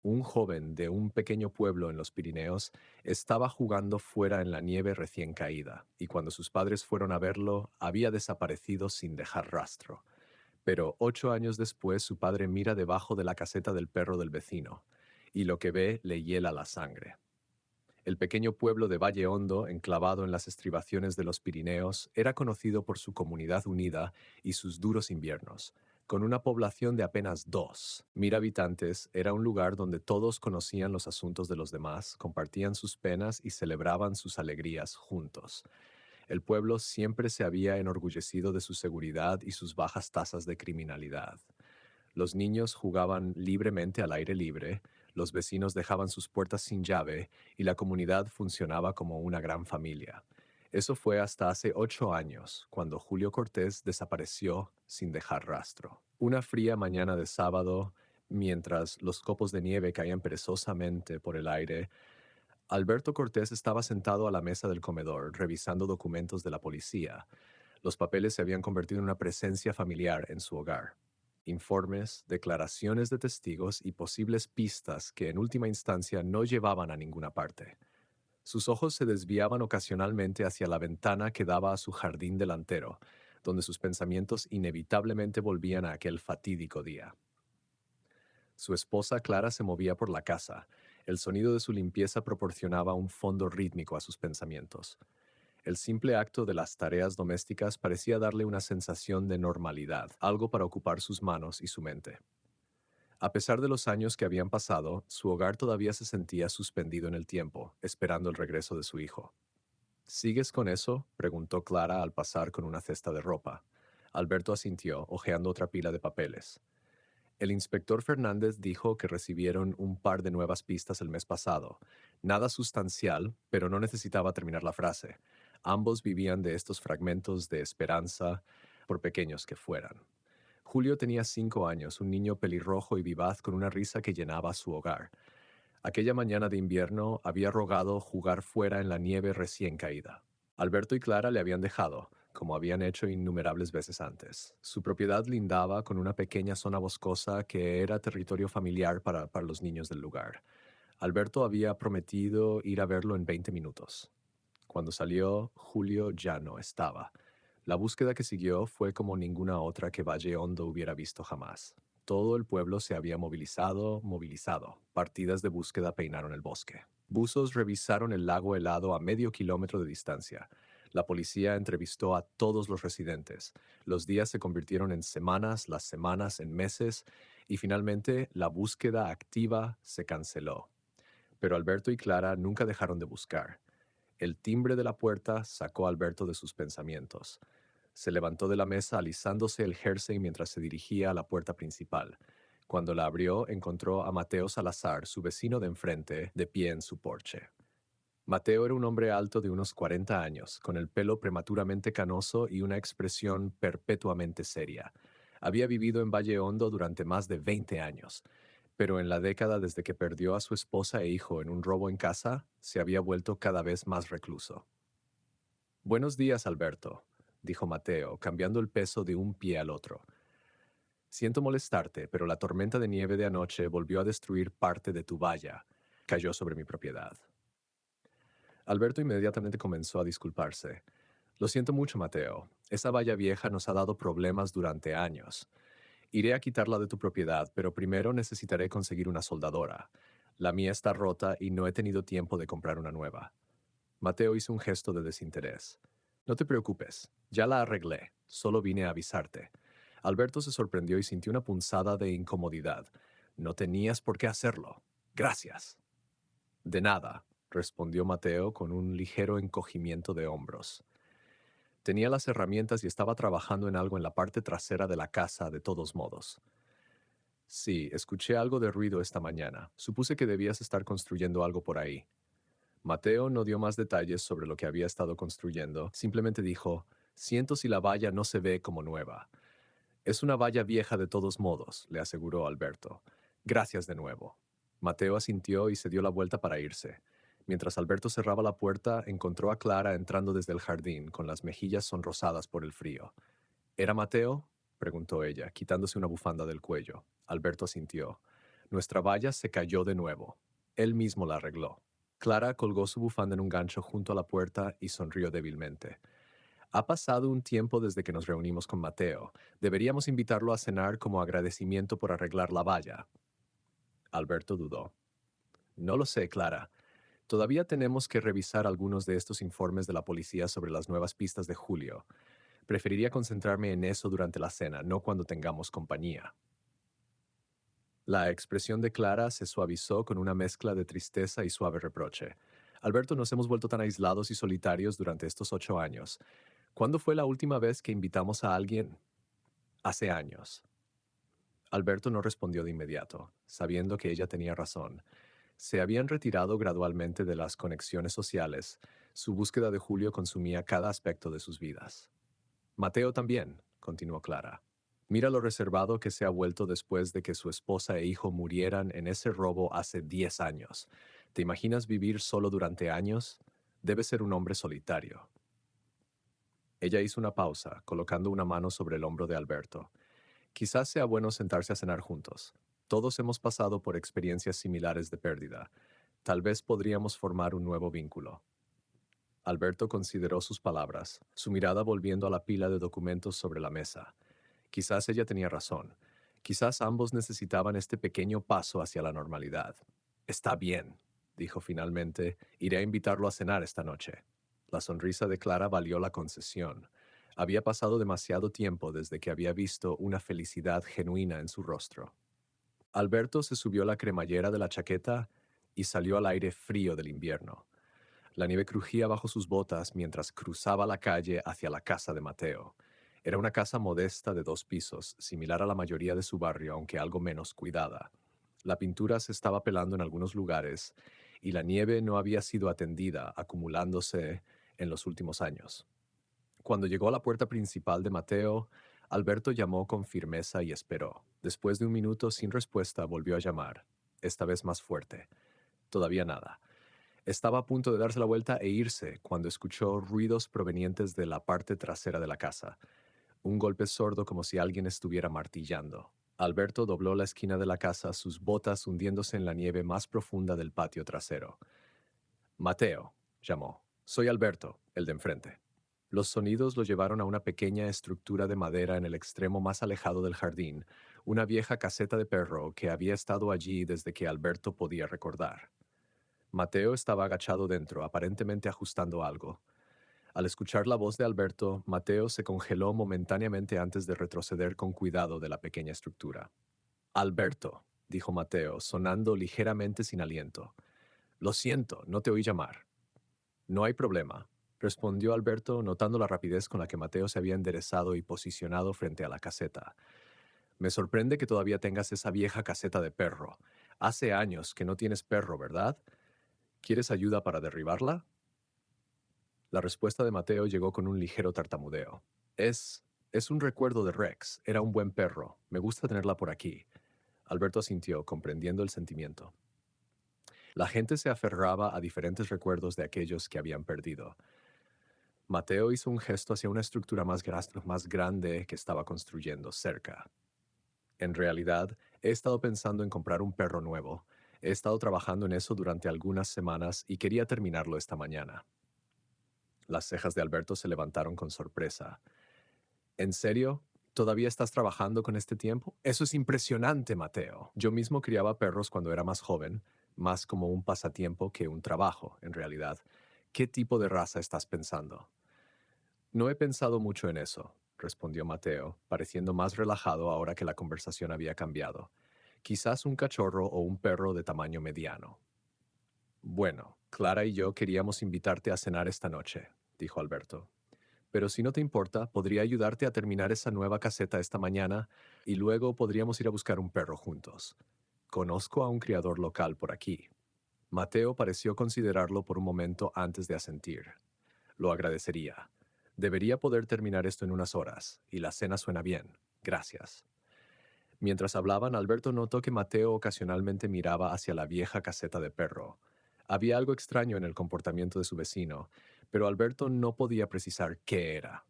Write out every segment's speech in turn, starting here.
Un joven de un pequeño pueblo en los Pirineos estaba jugando fuera en la nieve recién caída, y cuando sus padres fueron a verlo, había desaparecido sin dejar rastro. Pero 8 años después su padre mira debajo de la caseta del perro del vecino, y lo que ve le hiela la sangre. El pequeño pueblo de Valle Hondo, enclavado en las estribaciones de los Pirineos, era conocido por su comunidad unida y sus duros inviernos. Con una población de apenas 2.000 habitantes, era un lugar donde todos conocían los asuntos de los demás, compartían sus penas y celebraban sus alegrías juntos. El pueblo siempre se había enorgullecido de su seguridad y sus bajas tasas de criminalidad. Los niños jugaban libremente al aire libre, los vecinos dejaban sus puertas sin llave y la comunidad funcionaba como una gran familia. Eso fue hasta hace 8 años, cuando Julio Cortés desapareció sin dejar rastro. Una fría mañana de sábado, mientras los copos de nieve caían perezosamente por el aire, Alberto Cortés estaba sentado a la mesa del comedor, revisando documentos de la policía. Los papeles se habían convertido en una presencia familiar en su hogar. Informes, declaraciones de testigos y posibles pistas que en última instancia no llevaban a ninguna parte. Sus ojos se desviaban ocasionalmente hacia la ventana que daba a su jardín delantero, donde sus pensamientos inevitablemente volvían a aquel fatídico día. Su esposa Clara se movía por la casa. El sonido de su limpieza proporcionaba un fondo rítmico a sus pensamientos. El simple acto de las tareas domésticas parecía darle una sensación de normalidad, algo para ocupar sus manos y su mente. A pesar de los años que habían pasado, su hogar todavía se sentía suspendido en el tiempo, esperando el regreso de su hijo. ¿Sigues con eso?, preguntó Clara al pasar con una cesta de ropa. Alberto asintió, hojeando otra pila de papeles. El inspector Fernández dijo que recibieron un par de nuevas pistas el mes pasado. Nada sustancial, pero no necesitaba terminar la frase. Ambos vivían de estos fragmentos de esperanza, por pequeños que fueran. Julio tenía 5 años, un niño pelirrojo y vivaz con una risa que llenaba su hogar. Aquella mañana de invierno había rogado jugar fuera en la nieve recién caída. Alberto y Clara le habían dejado, como habían hecho innumerables veces antes. Su propiedad lindaba con una pequeña zona boscosa que era territorio familiar para los niños del lugar. Alberto había prometido ir a verlo en 20 minutos. Cuando salió, Julio ya no estaba. La búsqueda que siguió fue como ninguna otra que Valle Hondo hubiera visto jamás. Todo el pueblo se había movilizado. Partidas de búsqueda peinaron el bosque. Buzos revisaron el lago helado a medio kilómetro de distancia. La policía entrevistó a todos los residentes. Los días se convirtieron en semanas, las semanas en meses, y finalmente la búsqueda activa se canceló. Pero Alberto y Clara nunca dejaron de buscar. El timbre de la puerta sacó a Alberto de sus pensamientos. Se levantó de la mesa alisándose el jersey mientras se dirigía a la puerta principal. Cuando la abrió, encontró a Mateo Salazar, su vecino de enfrente, de pie en su porche. Mateo era un hombre alto de unos 40 años, con el pelo prematuramente canoso y una expresión perpetuamente seria. Había vivido en Valle Hondo durante más de 20 años, pero en la década desde que perdió a su esposa e hijo en un robo en casa, se había vuelto cada vez más recluso. «Buenos días, Alberto», dijo Mateo, cambiando el peso de un pie al otro. «Siento molestarte, pero la tormenta de nieve de anoche volvió a destruir parte de tu valla. Cayó sobre mi propiedad». Alberto inmediatamente comenzó a disculparse. «Lo siento mucho, Mateo. Esa valla vieja nos ha dado problemas durante años. Iré a quitarla de tu propiedad, pero primero necesitaré conseguir una soldadora. La mía está rota y no he tenido tiempo de comprar una nueva». Mateo hizo un gesto de desinterés. «No te preocupes, ya la arreglé. Solo vine a avisarte». Alberto se sorprendió y sintió una punzada de incomodidad. «No tenías por qué hacerlo. Gracias». «De nada», respondió Mateo con un ligero encogimiento de hombros. Tenía las herramientas y estaba trabajando en algo en la parte trasera de la casa de todos modos. «Sí, escuché algo de ruido esta mañana. Supuse que debías estar construyendo algo por ahí». Mateo no dio más detalles sobre lo que había estado construyendo, simplemente dijo: «Siento si la valla no se ve como nueva». «Es una valla vieja de todos modos», le aseguró Alberto. «Gracias de nuevo». Mateo asintió y se dio la vuelta para irse. Mientras Alberto cerraba la puerta, encontró a Clara entrando desde el jardín, con las mejillas sonrosadas por el frío. «¿Era Mateo?», preguntó ella, quitándose una bufanda del cuello. Alberto asintió. Nuestra valla se cayó de nuevo. Él mismo la arregló. Clara colgó su bufanda en un gancho junto a la puerta y sonrió débilmente. Ha pasado un tiempo desde que nos reunimos con Mateo. Deberíamos invitarlo a cenar como agradecimiento por arreglar la valla. Alberto dudó. No lo sé, Clara. Todavía tenemos que revisar algunos de estos informes de la policía sobre las nuevas pistas de Julio. Preferiría concentrarme en eso durante la cena, no cuando tengamos compañía. La expresión de Clara se suavizó con una mezcla de tristeza y suave reproche. Alberto, nos hemos vuelto tan aislados y solitarios durante estos 8 años. ¿Cuándo fue la última vez que invitamos a alguien? Hace años. Alberto no respondió de inmediato, sabiendo que ella tenía razón. Se habían retirado gradualmente de las conexiones sociales. Su búsqueda de Julio consumía cada aspecto de sus vidas. Mateo también, continuó Clara. Mira lo reservado que se ha vuelto después de que su esposa e hijo murieran en ese robo hace 10 años. ¿Te imaginas vivir solo durante años? Debe ser un hombre solitario. Ella hizo una pausa, colocando una mano sobre el hombro de Alberto. Quizás sea bueno sentarse a cenar juntos. Todos hemos pasado por experiencias similares de pérdida. Tal vez podríamos formar un nuevo vínculo. Alberto consideró sus palabras, su mirada volviendo a la pila de documentos sobre la mesa. Quizás ella tenía razón. Quizás ambos necesitaban este pequeño paso hacia la normalidad. Está bien, dijo finalmente, iré a invitarlo a cenar esta noche. La sonrisa de Clara valió la concesión. Había pasado demasiado tiempo desde que había visto una felicidad genuina en su rostro. Alberto se subió la cremallera de la chaqueta y salió al aire frío del invierno. La nieve crujía bajo sus botas mientras cruzaba la calle hacia la casa de Mateo. Era una casa modesta de 2 pisos, similar a la mayoría de su barrio, aunque algo menos cuidada. La pintura se estaba pelando en algunos lugares y la nieve no había sido atendida, acumulándose en los últimos años. Cuando llegó a la puerta principal de Mateo, Alberto llamó con firmeza y esperó. Después de un minuto sin respuesta, volvió a llamar, esta vez más fuerte. Todavía nada. Estaba a punto de darse la vuelta e irse cuando escuchó ruidos provenientes de la parte trasera de la casa. Un golpe sordo como si alguien estuviera martillando. Alberto dobló la esquina de la casa, sus botas hundiéndose en la nieve más profunda del patio trasero. Mateo, llamó. Soy Alberto, el de enfrente. Los sonidos lo llevaron a una pequeña estructura de madera en el extremo más alejado del jardín, una vieja caseta de perro que había estado allí desde que Alberto podía recordar. Mateo estaba agachado dentro, aparentemente ajustando algo. Al escuchar la voz de Alberto, Mateo se congeló momentáneamente antes de retroceder con cuidado de la pequeña estructura. Alberto, dijo Mateo, sonando ligeramente sin aliento. Lo siento, no te oí llamar. No hay problema, respondió Alberto, notando la rapidez con la que Mateo se había enderezado y posicionado frente a la caseta. Me sorprende que todavía tengas esa vieja caseta de perro. Hace años que no tienes perro, ¿verdad? ¿Quieres ayuda para derribarla? La respuesta de Mateo llegó con un ligero tartamudeo. Es un recuerdo de Rex. Era un buen perro. Me gusta tenerla por aquí. Alberto asintió, comprendiendo el sentimiento. La gente se aferraba a diferentes recuerdos de aquellos que habían perdido. Mateo hizo un gesto hacia una estructura más grande que estaba construyendo cerca. En realidad, he estado pensando en comprar un perro nuevo. He estado trabajando en eso durante algunas semanas y quería terminarlo esta mañana. Las cejas de Alberto se levantaron con sorpresa. ¿En serio? ¿Todavía estás trabajando con este tiempo? Eso es impresionante, Mateo. Yo mismo criaba perros cuando era más joven, más como un pasatiempo que un trabajo, en realidad. ¿Qué tipo de raza estás pensando? No he pensado mucho en eso, respondió Mateo, pareciendo más relajado ahora que la conversación había cambiado. Quizás un cachorro o un perro de tamaño mediano. Bueno, Clara y yo queríamos invitarte a cenar esta noche, dijo Alberto. Pero si no te importa, podría ayudarte a terminar esa nueva caseta esta mañana y luego podríamos ir a buscar un perro juntos. Conozco a un criador local por aquí. Mateo pareció considerarlo por un momento antes de asentir. Lo agradecería. Debería poder terminar esto en unas horas, y la cena suena bien. Gracias. Mientras hablaban, Alberto notó que Mateo ocasionalmente miraba hacia la vieja caseta de perro. Había algo extraño en el comportamiento de su vecino, pero Alberto no podía precisar qué era.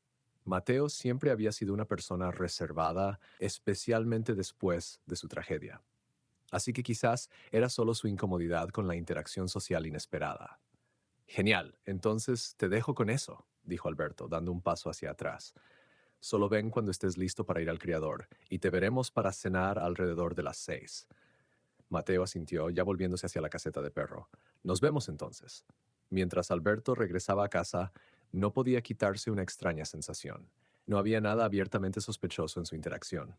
Mateo siempre había sido una persona reservada, especialmente después de su tragedia. así que quizás era solo su incomodidad con la interacción social inesperada. Genial, entonces te dejo con eso, dijo Alberto, dando un paso hacia atrás. Solo ven cuando estés listo para ir al criador, y te veremos para cenar alrededor de las 6. Mateo asintió, ya volviéndose hacia la caseta de perro. Nos vemos entonces. Mientras Alberto regresaba a casa, no podía quitarse una extraña sensación. No había nada abiertamente sospechoso en su interacción.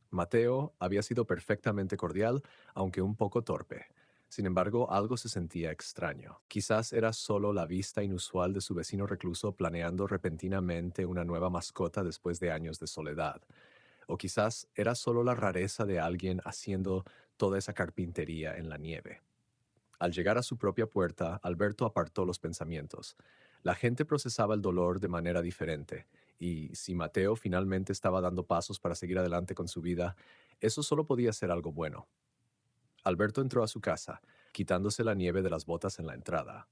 Mateo había sido perfectamente cordial, aunque un poco torpe. Sin embargo, algo se sentía extraño. Quizás era solo la vista inusual de su vecino recluso planeando repentinamente una nueva mascota después de años de soledad. O quizás era solo la rareza de alguien haciendo toda esa carpintería en la nieve. Al llegar a su propia puerta, Alberto apartó los pensamientos. La gente procesaba el dolor de manera diferente, y si Mateo finalmente estaba dando pasos para seguir adelante con su vida, eso solo podía ser algo bueno. Alberto entró a su casa, quitándose la nieve de las botas en la entrada.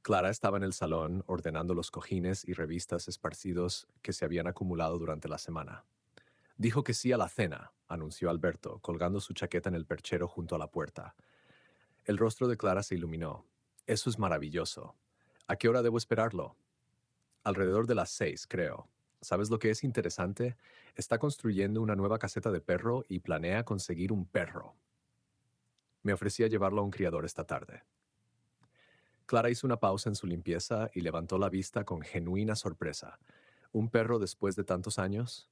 Clara estaba en el salón ordenando los cojines y revistas esparcidos que se habían acumulado durante la semana. Dijo que sí a la cena, anunció Alberto, colgando su chaqueta en el perchero junto a la puerta. El rostro de Clara se iluminó. Eso es maravilloso. ¿A qué hora debo esperarlo? Alrededor de las 6, creo. ¿Sabes lo que es interesante? Está construyendo una nueva caseta de perro y planea conseguir un perro. Me ofrecía llevarlo a un criador esta tarde. Clara hizo una pausa en su limpieza y levantó la vista con genuina sorpresa. ¿Un perro después de tantos años?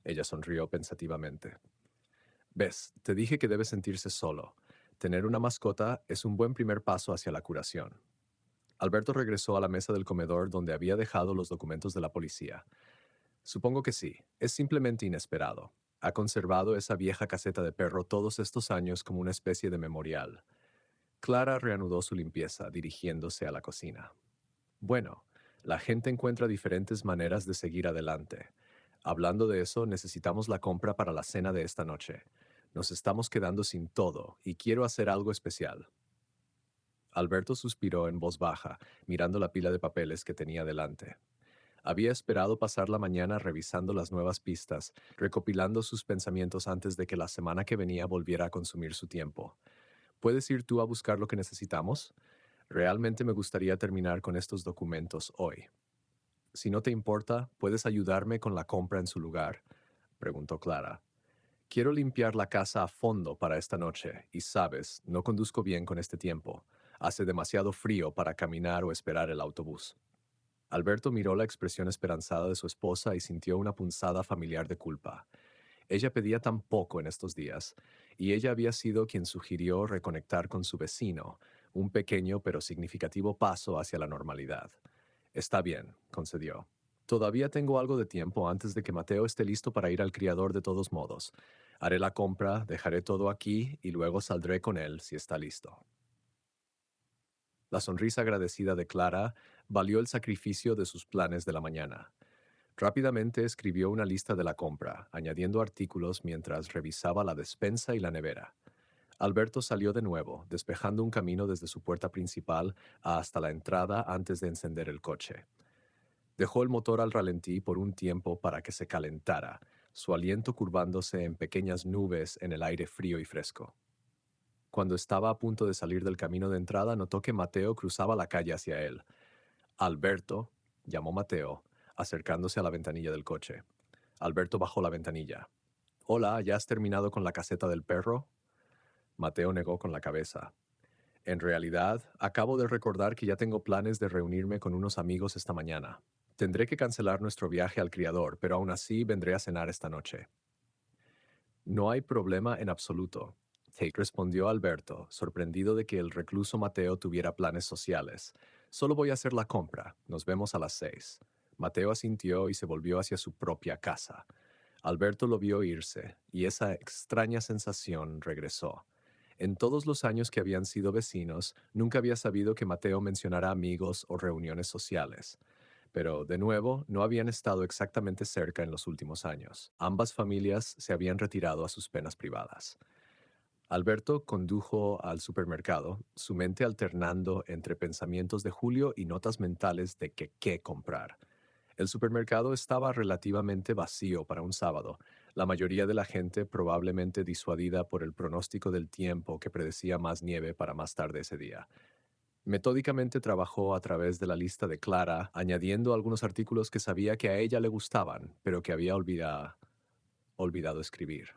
Ella sonrió pensativamente. Ves, te dije que debes sentirse solo. Tener una mascota es un buen primer paso hacia la curación. Alberto regresó a la mesa del comedor donde había dejado los documentos de la policía. Supongo que sí, es simplemente inesperado. Ha conservado esa vieja caseta de perro todos estos años como una especie de memorial. Clara reanudó su limpieza, dirigiéndose a la cocina. Bueno, la gente encuentra diferentes maneras de seguir adelante. Hablando de eso, necesitamos la compra para la cena de esta noche. Nos estamos quedando sin todo y quiero hacer algo especial. Alberto suspiró en voz baja, mirando la pila de papeles que tenía delante. Había esperado pasar la mañana revisando las nuevas pistas, recopilando sus pensamientos antes de que la semana que venía volviera a consumir su tiempo. ¿Puedes ir tú a buscar lo que necesitamos? Realmente me gustaría terminar con estos documentos hoy. Si no te importa, ¿puedes ayudarme con la compra en su lugar? Preguntó Clara. Quiero limpiar la casa a fondo para esta noche, y sabes, no conduzco bien con este tiempo. Hace demasiado frío para caminar o esperar el autobús. Alberto miró la expresión esperanzada de su esposa y sintió una punzada familiar de culpa. Ella pedía tan poco en estos días, y ella había sido quien sugirió reconectar con su vecino, un pequeño pero significativo paso hacia la normalidad. Está bien, concedió. Todavía tengo algo de tiempo antes de que Mateo esté listo para ir al criador de todos modos. Haré la compra, dejaré todo aquí y luego saldré con él si está listo. La sonrisa agradecida de Clara valió el sacrificio de sus planes de la mañana. Rápidamente escribió una lista de la compra, añadiendo artículos mientras revisaba la despensa y la nevera. Alberto salió de nuevo, despejando un camino desde su puerta principal hasta la entrada antes de encender el coche. Dejó el motor al ralentí por un tiempo para que se calentara, su aliento curvándose en pequeñas nubes en el aire frío y fresco. Cuando estaba a punto de salir del camino de entrada, notó que Mateo cruzaba la calle hacia él. Alberto, llamó Mateo, acercándose a la ventanilla del coche. Alberto bajó la ventanilla. Hola, ¿ya has terminado con la caseta del perro? Mateo negó con la cabeza. En realidad, acabo de recordar que ya tengo planes de reunirme con unos amigos esta mañana. Tendré que cancelar nuestro viaje al criador, pero aún así vendré a cenar esta noche. No hay problema en absoluto, respondió Alberto, sorprendido de que el recluso Mateo tuviera planes sociales. Solo voy a hacer la compra. Nos vemos a las 6. Mateo asintió y se volvió hacia su propia casa. Alberto lo vio irse, y esa extraña sensación regresó. En todos los años que habían sido vecinos, nunca había sabido que Mateo mencionara amigos o reuniones sociales. Pero, de nuevo, no habían estado exactamente cerca en los últimos años. Ambas familias se habían retirado a sus penas privadas. Alberto condujo al supermercado, su mente alternando entre pensamientos de Julio y notas mentales de qué comprar. El supermercado estaba relativamente vacío para un sábado. La mayoría de la gente probablemente disuadida por el pronóstico del tiempo que predecía más nieve para más tarde ese día. Metódicamente trabajó a través de la lista de Clara, añadiendo algunos artículos que sabía que a ella le gustaban, pero que había olvidado escribir.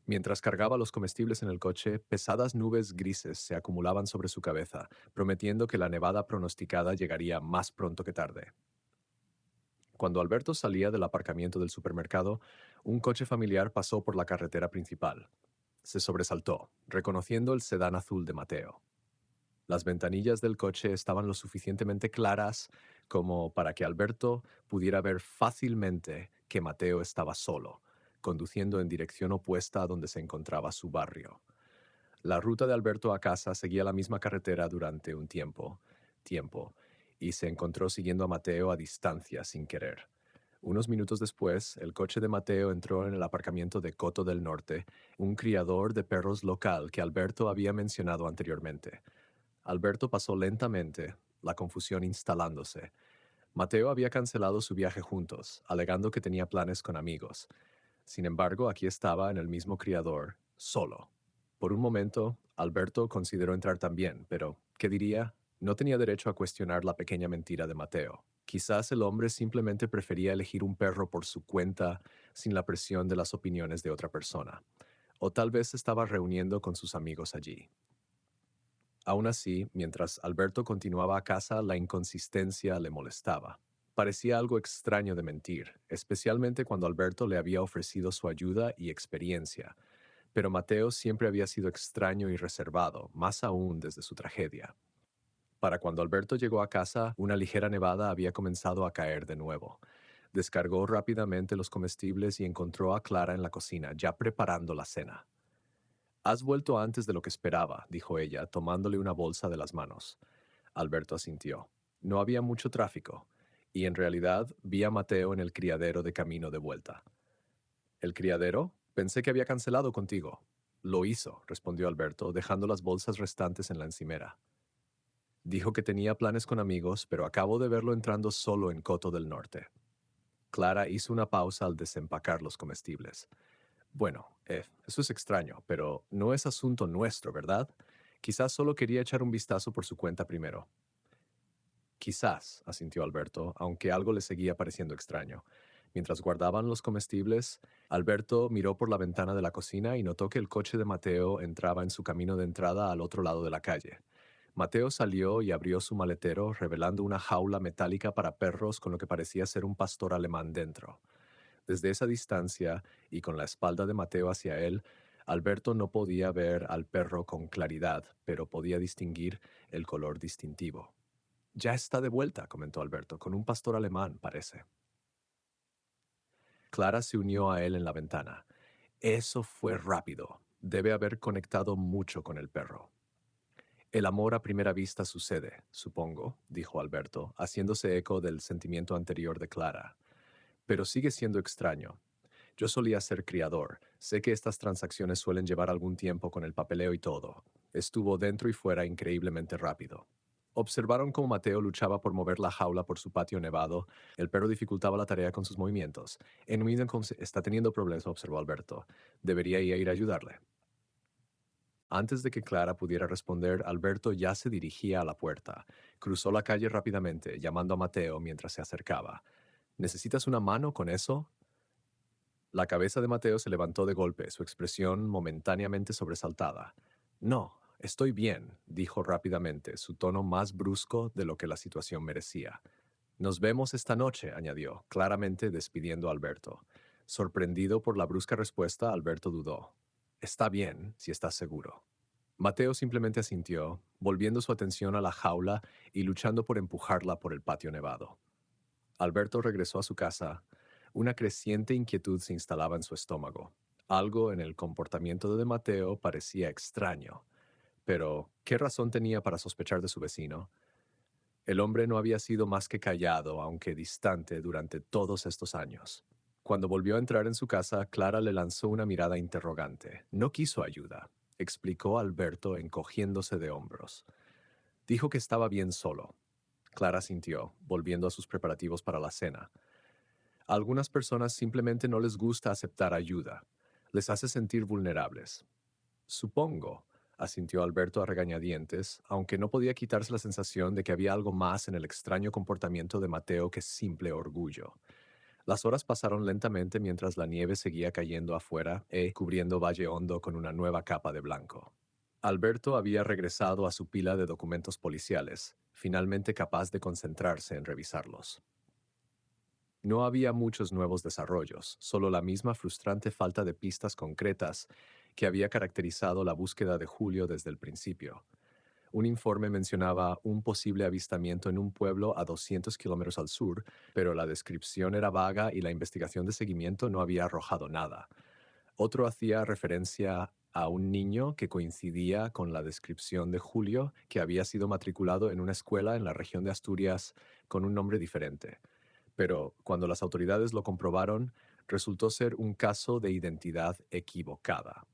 Mientras cargaba los comestibles en el coche, pesadas nubes grises se acumulaban sobre su cabeza, prometiendo que la nevada pronosticada llegaría más pronto que tarde. Cuando Alberto salía del aparcamiento del supermercado, un coche familiar pasó por la carretera principal. Se sobresaltó, reconociendo el sedán azul de Mateo. Las ventanillas del coche estaban lo suficientemente claras como para que Alberto pudiera ver fácilmente que Mateo estaba solo, conduciendo en dirección opuesta a donde se encontraba su barrio. La ruta de Alberto a casa seguía la misma carretera durante un tiempo, y se encontró siguiendo a Mateo a distancia sin querer. Unos minutos después, el coche de Mateo entró en el aparcamiento de Coto del Norte, un criador de perros local que Alberto había mencionado anteriormente. Alberto pasó lentamente, la confusión instalándose. Mateo había cancelado su viaje juntos, alegando que tenía planes con amigos. Sin embargo, aquí estaba en el mismo criador, solo. Por un momento, Alberto consideró entrar también, pero, ¿qué diría? No tenía derecho a cuestionar la pequeña mentira de Mateo. Quizás el hombre simplemente prefería elegir un perro por su cuenta, sin la presión de las opiniones de otra persona. O tal vez estaba reuniendo con sus amigos allí. Aún así, mientras Alberto continuaba a casa, la inconsistencia le molestaba. Parecía algo extraño de mentir, especialmente cuando Alberto le había ofrecido su ayuda y experiencia. Pero Mateo siempre había sido extraño y reservado, más aún desde su tragedia. Para cuando Alberto llegó a casa, una ligera nevada había comenzado a caer de nuevo. Descargó rápidamente los comestibles y encontró a Clara en la cocina, ya preparando la cena. «Has vuelto antes de lo que esperaba», dijo ella, tomándole una bolsa de las manos. Alberto asintió. No había mucho tráfico, y en realidad vi a Mateo en el criadero de camino de vuelta. ¿El criadero? Pensé que había cancelado contigo. Lo hizo, respondió Alberto, dejando las bolsas restantes en la encimera. Dijo que tenía planes con amigos, pero acabo de verlo entrando solo en Coto del Norte. Clara hizo una pausa al desempacar los comestibles. Bueno, eso es extraño, pero no es asunto nuestro, ¿verdad? Quizás solo quería echar un vistazo por su cuenta primero. Quizás, asintió Alberto, aunque algo le seguía pareciendo extraño. Mientras guardaban los comestibles, Alberto miró por la ventana de la cocina y notó que el coche de Mateo entraba en su camino de entrada al otro lado de la calle. Mateo salió y abrió su maletero, revelando una jaula metálica para perros con lo que parecía ser un pastor alemán dentro. Desde esa distancia, y con la espalda de Mateo hacia él, Alberto no podía ver al perro con claridad, pero podía distinguir el color distintivo. «Ya está de vuelta», comentó Alberto, «con un pastor alemán, parece». Clara se unió a él en la ventana. «Eso fue rápido. Debe haber conectado mucho con el perro». «El amor a primera vista sucede, supongo», dijo Alberto, haciéndose eco del sentimiento anterior de Clara. «Pero sigue siendo extraño. Yo solía ser criador. Sé que estas transacciones suelen llevar algún tiempo con el papeleo y todo. Estuvo dentro y fuera increíblemente rápido». Observaron cómo Mateo luchaba por mover la jaula por su patio nevado. El perro dificultaba la tarea con sus movimientos. En Wincom está teniendo problemas, observó Alberto. Debería ir a ayudarle. Antes de que Clara pudiera responder, Alberto ya se dirigía a la puerta. Cruzó la calle rápidamente, llamando a Mateo mientras se acercaba. «¿Necesitas una mano con eso?» La cabeza de Mateo se levantó de golpe, su expresión momentáneamente sobresaltada. «No, estoy bien», dijo rápidamente, su tono más brusco de lo que la situación merecía. «Nos vemos esta noche», añadió, claramente despidiendo a Alberto. Sorprendido por la brusca respuesta, Alberto dudó. «Está bien, si estás seguro». Mateo simplemente asintió, volviendo su atención a la jaula y luchando por empujarla por el patio nevado. Alberto regresó a su casa. Una creciente inquietud se instalaba en su estómago. Algo en el comportamiento de Mateo parecía extraño. Pero, ¿qué razón tenía para sospechar de su vecino? El hombre no había sido más que callado, aunque distante, durante todos estos años. Cuando volvió a entrar en su casa, Clara le lanzó una mirada interrogante. No quiso ayuda, explicó Alberto encogiéndose de hombros. Dijo que estaba bien solo. Clara sintió, volviendo a sus preparativos para la cena. A algunas personas simplemente no les gusta aceptar ayuda. Les hace sentir vulnerables. Supongo, asintió Alberto a regañadientes, aunque no podía quitarse la sensación de que había algo más en el extraño comportamiento de Mateo que simple orgullo. Las horas pasaron lentamente mientras la nieve seguía cayendo afuera y cubriendo Valle Hondo con una nueva capa de blanco. Alberto había regresado a su pila de documentos policiales, finalmente capaz de concentrarse en revisarlos. No había muchos nuevos desarrollos, solo la misma frustrante falta de pistas concretas que había caracterizado la búsqueda de Julio desde el principio. Un informe mencionaba un posible avistamiento en un pueblo a 200 kilómetros al sur, pero la descripción era vaga y la investigación de seguimiento no había arrojado nada. Otro hacía referencia a un niño que coincidía con la descripción de Julio, que había sido matriculado en una escuela en la región de Asturias con un nombre diferente. Pero cuando las autoridades lo comprobaron, resultó ser un caso de identidad equivocada.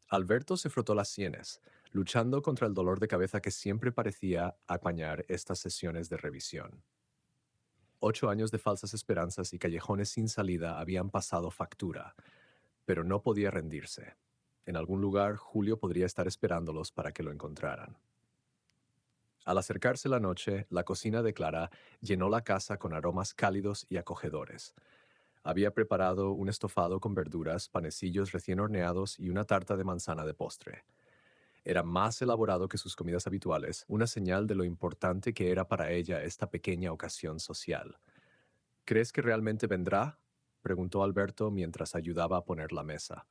Alberto se frotó las sienes, luchando contra el dolor de cabeza que siempre parecía apañar estas sesiones de revisión. 8 años de falsas esperanzas y callejones sin salida habían pasado factura, pero no podía rendirse. En algún lugar, Julio podría estar esperándolos para que lo encontraran. Al acercarse la noche, la cocina de Clara llenó la casa con aromas cálidos y acogedores. Había preparado un estofado con verduras, panecillos recién horneados y una tarta de manzana de postre. Era más elaborado que sus comidas habituales, una señal de lo importante que era para ella esta pequeña ocasión social. ¿Crees que realmente vendrá?, preguntó Alberto mientras ayudaba a poner la mesa.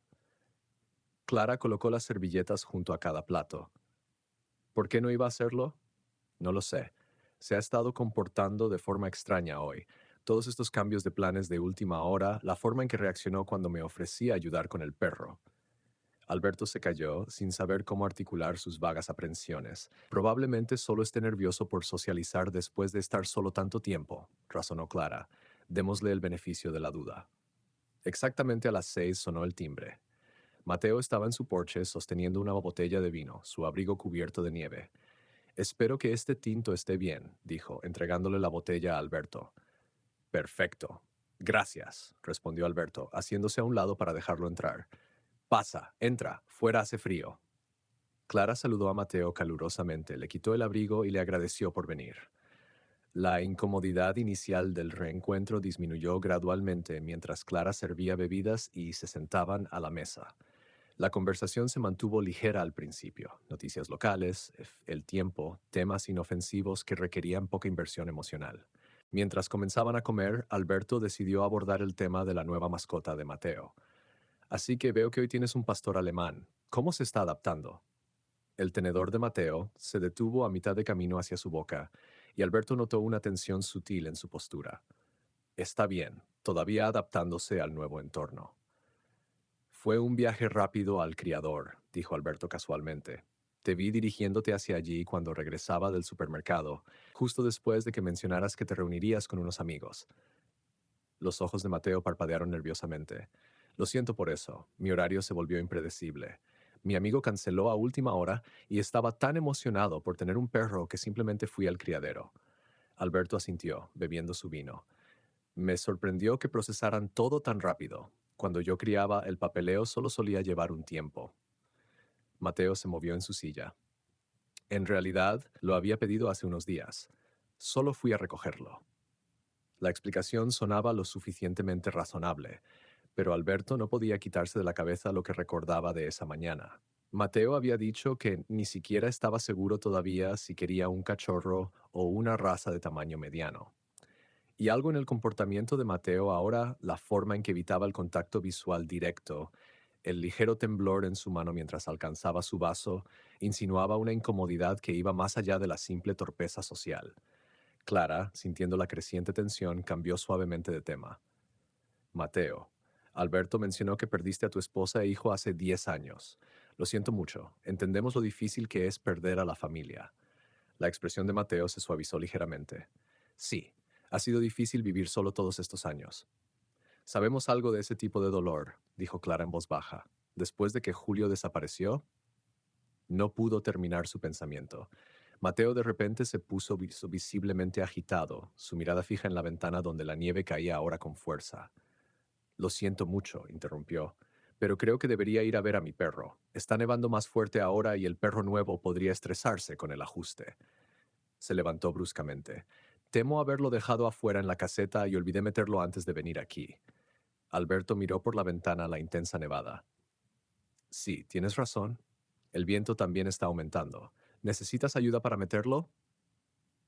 Clara colocó las servilletas junto a cada plato. ¿Por qué no iba a hacerlo? No lo sé. Se ha estado comportando de forma extraña hoy. Todos estos cambios de planes de última hora, la forma en que reaccionó cuando me ofrecí ayudar con el perro. Alberto se calló, sin saber cómo articular sus vagas aprensiones. Probablemente solo esté nervioso por socializar después de estar solo tanto tiempo, razonó Clara. Démosle el beneficio de la duda. Exactamente a las 6 sonó el timbre. Mateo estaba en su porche sosteniendo una botella de vino, su abrigo cubierto de nieve. Espero que este tinto esté bien, dijo, entregándole la botella a Alberto. Perfecto. Gracias, respondió Alberto, haciéndose a un lado para dejarlo entrar. Pasa, entra, fuera hace frío. Clara saludó a Mateo calurosamente, le quitó el abrigo y le agradeció por venir. La incomodidad inicial del reencuentro disminuyó gradualmente mientras Clara servía bebidas y se sentaban a la mesa. La conversación se mantuvo ligera al principio, noticias locales, el tiempo, temas inofensivos que requerían poca inversión emocional. Mientras comenzaban a comer, Alberto decidió abordar el tema de la nueva mascota de Mateo. Así que veo que hoy tienes un pastor alemán. ¿Cómo se está adaptando? El tenedor de Mateo se detuvo a mitad de camino hacia su boca, y Alberto notó una tensión sutil en su postura. Está bien, todavía adaptándose al nuevo entorno. Fue un viaje rápido al criador, dijo Alberto casualmente. Te vi dirigiéndote hacia allí cuando regresaba del supermercado, justo después de que mencionaras que te reunirías con unos amigos. Los ojos de Mateo parpadearon nerviosamente. Lo siento por eso, mi horario se volvió impredecible. Mi amigo canceló a última hora y estaba tan emocionado por tener un perro que simplemente fui al criadero. Alberto asintió, bebiendo su vino. Me sorprendió que procesaran todo tan rápido. Cuando yo criaba, el papeleo solo solía llevar un tiempo. Mateo se movió en su silla. En realidad, lo había pedido hace unos días. Solo fui a recogerlo. La explicación sonaba lo suficientemente razonable, pero Alberto no podía quitarse de la cabeza lo que recordaba de esa mañana. Mateo había dicho que ni siquiera estaba seguro todavía si quería un cachorro o una raza de tamaño mediano. Y algo en el comportamiento de Mateo ahora, la forma en que evitaba el contacto visual directo, el ligero temblor en su mano mientras alcanzaba su vaso, insinuaba una incomodidad que iba más allá de la simple torpeza social. Clara, sintiendo la creciente tensión, cambió suavemente de tema. Mateo, Alberto mencionó que perdiste a tu esposa e hijo hace 10 años. Lo siento mucho. Entendemos lo difícil que es perder a la familia. La expresión de Mateo se suavizó ligeramente. Sí, ha sido difícil vivir solo todos estos años. Sabemos algo de ese tipo de dolor, dijo Clara en voz baja. Después de que Julio desapareció, no pudo terminar su pensamiento. Mateo de repente se puso visiblemente agitado, su mirada fija en la ventana donde la nieve caía ahora con fuerza. Lo siento mucho, interrumpió, pero creo que debería ir a ver a mi perro. Está nevando más fuerte ahora y el perro nuevo podría estresarse con el ajuste. Se levantó bruscamente. Temo haberlo dejado afuera en la caseta y olvidé meterlo antes de venir aquí. Alberto miró por la ventana la intensa nevada. Sí, tienes razón. El viento también está aumentando. ¿Necesitas ayuda para meterlo?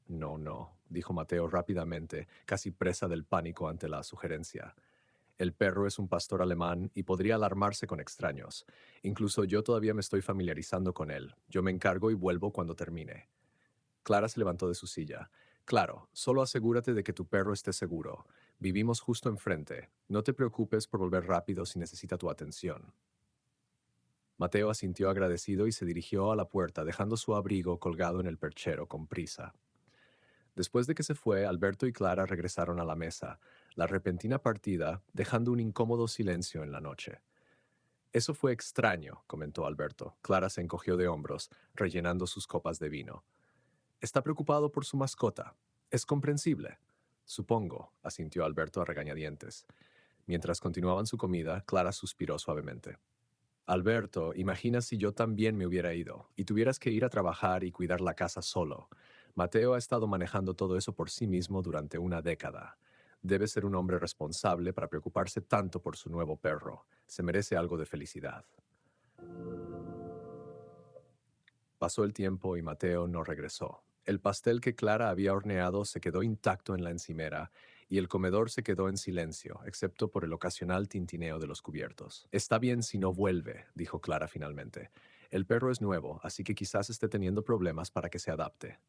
No, no, dijo Mateo rápidamente, casi presa del pánico ante la sugerencia. El perro es un pastor alemán y podría alarmarse con extraños. Incluso yo todavía me estoy familiarizando con él. Yo me encargo y vuelvo cuando termine. Clara se levantó de su silla. Claro, solo asegúrate de que tu perro esté seguro. Vivimos justo enfrente. No te preocupes por volver rápido si necesita tu atención. Mateo asintió agradecido y se dirigió a la puerta, dejando su abrigo colgado en el perchero con prisa. Después de que se fue, Alberto y Clara regresaron a la mesa, la repentina partida dejando un incómodo silencio en la noche. Eso fue extraño, comentó Alberto. Clara se encogió de hombros, rellenando sus copas de vino. Está preocupado por su mascota. Es comprensible. Supongo, asintió Alberto a regañadientes. Mientras continuaban su comida, Clara suspiró suavemente. Alberto, imagina si yo también me hubiera ido y tuvieras que ir a trabajar y cuidar la casa solo. Mateo ha estado manejando todo eso por sí mismo durante una década. Debe ser un hombre responsable para preocuparse tanto por su nuevo perro. Se merece algo de felicidad. Pasó el tiempo y Mateo no regresó. El pastel que Clara había horneado se quedó intacto en la encimera y el comedor se quedó en silencio, excepto por el ocasional tintineo de los cubiertos. Está bien si no vuelve, dijo Clara finalmente. El perro es nuevo, así que quizás esté teniendo problemas para que se adapte.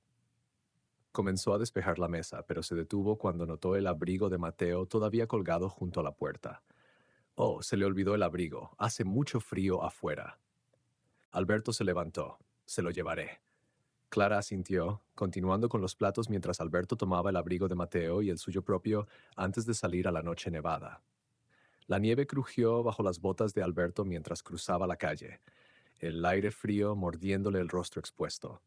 Comenzó a despejar la mesa, pero se detuvo cuando notó el abrigo de Mateo todavía colgado junto a la puerta. Oh, se le olvidó el abrigo. Hace mucho frío afuera. Alberto se levantó. Se lo llevaré. Clara asintió, continuando con los platos mientras Alberto tomaba el abrigo de Mateo y el suyo propio antes de salir a la noche nevada. La nieve crujió bajo las botas de Alberto mientras cruzaba la calle, el aire frío mordiéndole el rostro expuesto.